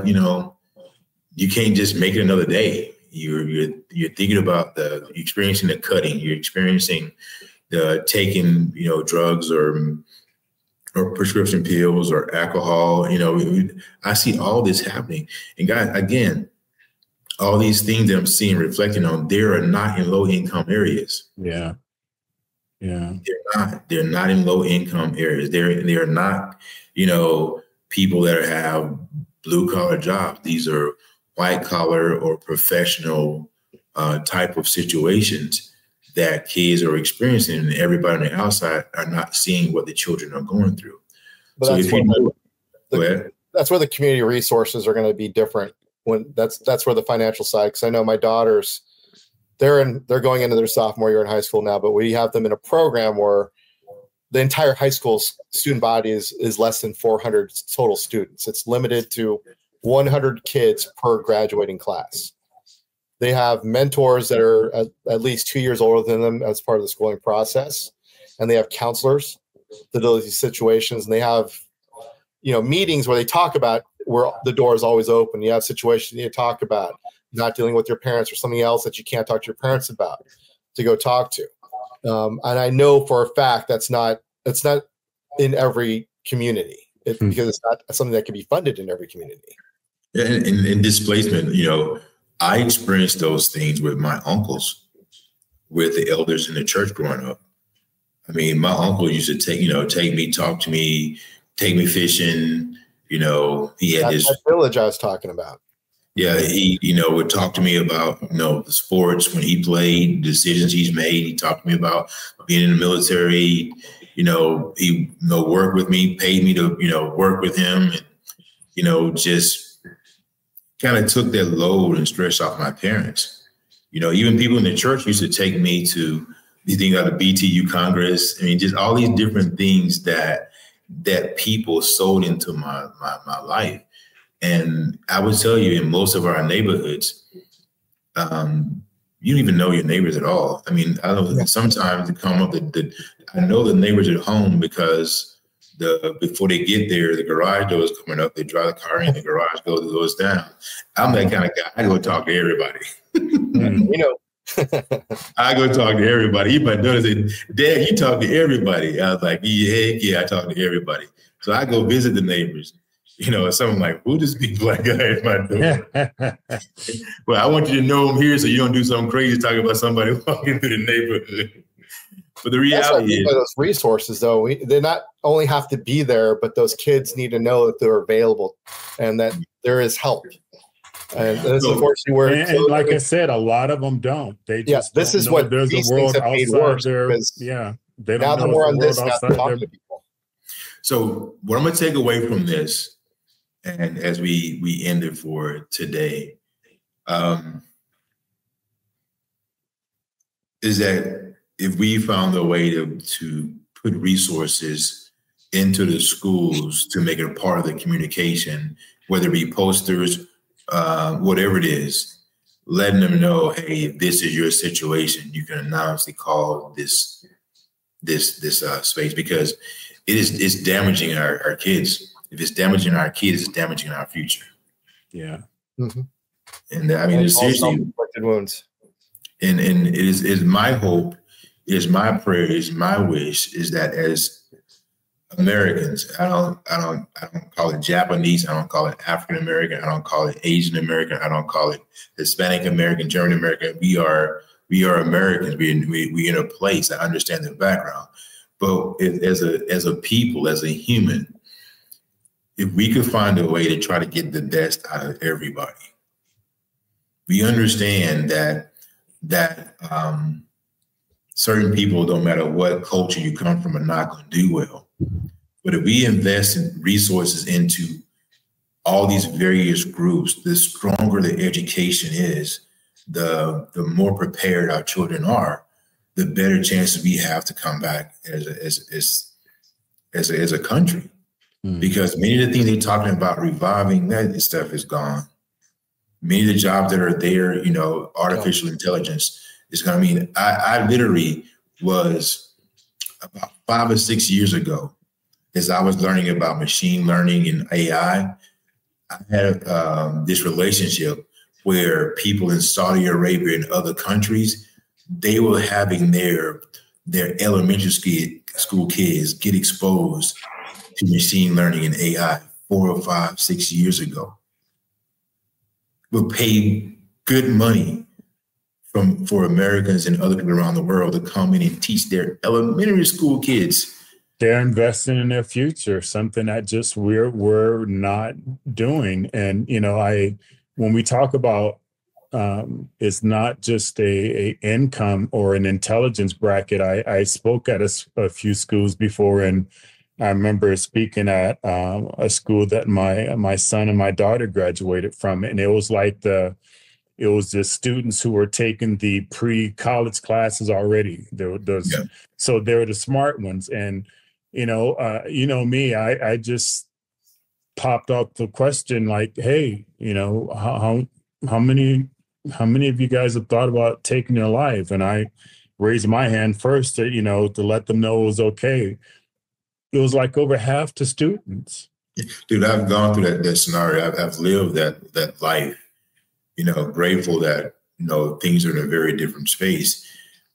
you can't just make it another day. You're thinking about you're experiencing the cutting, you're experiencing the taking, drugs or prescription pills or alcohol. I see all this happening. And guys, again, all these things that I'm seeing reflecting on, they are not in low income areas. Yeah. Yeah. They're not in low income areas. They're not, people that have blue collar jobs. These are white collar or professional type of situations that kids are experiencing, and everybody on the outside are not seeing what the children are going through. But so that's where the community resources are going to be different. When that's where the financial side, because I know my daughters, they're going into their sophomore year in high school now, but we have them in a program where the entire high school student body is less than 400 total students. It's limited to 100 kids per graduating class. They have mentors that are at least 2 years older than them as part of the schooling process. And they have counselors that deal with these situations. And they have, meetings where they talk about where the door is always open. You have situations you talk about, not dealing with your parents or something else that you can't talk to your parents about, to go talk to. And I know for a fact it's not in every community because it's not something that can be funded in every community. Yeah, and displacement, I experienced those things with my uncles, with the elders in the church growing up. I mean, my uncle used to take me, talk to me, take me fishing. He had that village I was talking about. Yeah, he, would talk to me about, the sports when he played, decisions he's made. He talked to me about being in the military. He worked with me, paid me to, work with him, and, just kind of took that load and stress off my parents. Even people in the church used to take me to these things out of BTU Congress. I mean, just all these different things that people sold into my life. And I would tell you, in most of our neighborhoods, you don't even know your neighbors at all. I mean, I know sometimes they come up, I know the neighbors at home because before they get there, the garage door is coming up. They drive the car in, the garage goes down. I'm that kind of guy. I go talk to everybody. I go talk to everybody. You might notice that, Dad, you talk to everybody. I was like, yeah, I talk to everybody. So I go visit the neighbors. Someone like, who this big black guy at my door? Well, I want you to know I'm here so you don't do something crazy talking about somebody walking through the neighborhood. But the reality is, those resources, though, they not only have to be there, but those kids need to know that they're available and that there is help. And that's unfortunately where, and like I said, a lot of them don't. They just this is what there's a world outside their, they don't know more on world this outside their. So what I'm going to take away from this, and as we end it for today, is that if we found a way to put resources into the schools to make it a part of the communication, whether it be posters, whatever it is, letting them know, hey, if this is your situation, you can anonymously call this space, because it's damaging our kids. If it's damaging our kids, it's damaging our future. Yeah. Mm-hmm. And I mean, it's seriously wounds. And it is my hope, is my prayer, is my wish, is that as Americans, I don't call it Japanese, I don't call it African American, I don't call it Asian American, I don't call it Hispanic American, German American. We are Americans. We in a place. I understand the background, but as a people, as a human, if we could find a way to try to get the best out of everybody, we understand that certain people, no matter what culture you come from, are not going to do well. But if we invest in resources into all these various groups, the stronger the education is, the more prepared our children are, the better chances we have to come back as a country. Mm-hmm. Because many of the things they're talking about reviving, that stuff is gone. Many of the jobs that are there, artificial intelligence is going to mean, I literally was about 5 or 6 years ago, as I was learning about machine learning and AI, I had this relationship where people in Saudi Arabia and other countries, they were having their elementary school kids get exposed to machine learning and AI 4 or 5, 6 years ago. Would pay good money for Americans and other people around the world to come in and teach their elementary school kids. They're investing in their future, something that just we're not doing. And when we talk about it's not just a income or an intelligence bracket. I spoke at a few schools before, and I remember speaking at a school that my son and my daughter graduated from, and it was the students who were taking the pre-college classes already. So they're the smart ones, and me, I just popped out the question like, hey, how many of you guys have thought about taking your life? And I raised my hand first to let them know it was okay. It was like over half the students. Dude, I've gone through that scenario. I've lived that life, grateful that, things are in a very different space.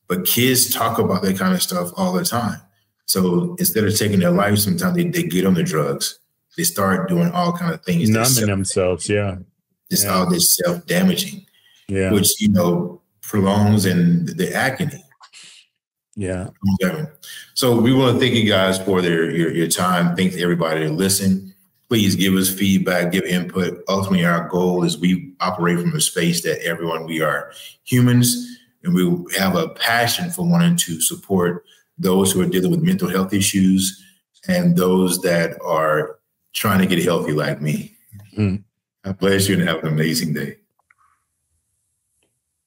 But kids talk about that kind of stuff all the time. So instead of taking their life, sometimes they get on the drugs. They start doing all kind of things. Numbing themselves, yeah. It's all this self-damaging, which, prolongs in the agony. Yeah. So we want to thank you guys for your time. Thanks to everybody that listened. Please give us feedback, give input. Ultimately, our goal is we operate from a space that we are humans, and we have a passion for wanting to support those who are dealing with mental health issues and those that are trying to get healthy like me. God bless you and have an amazing day.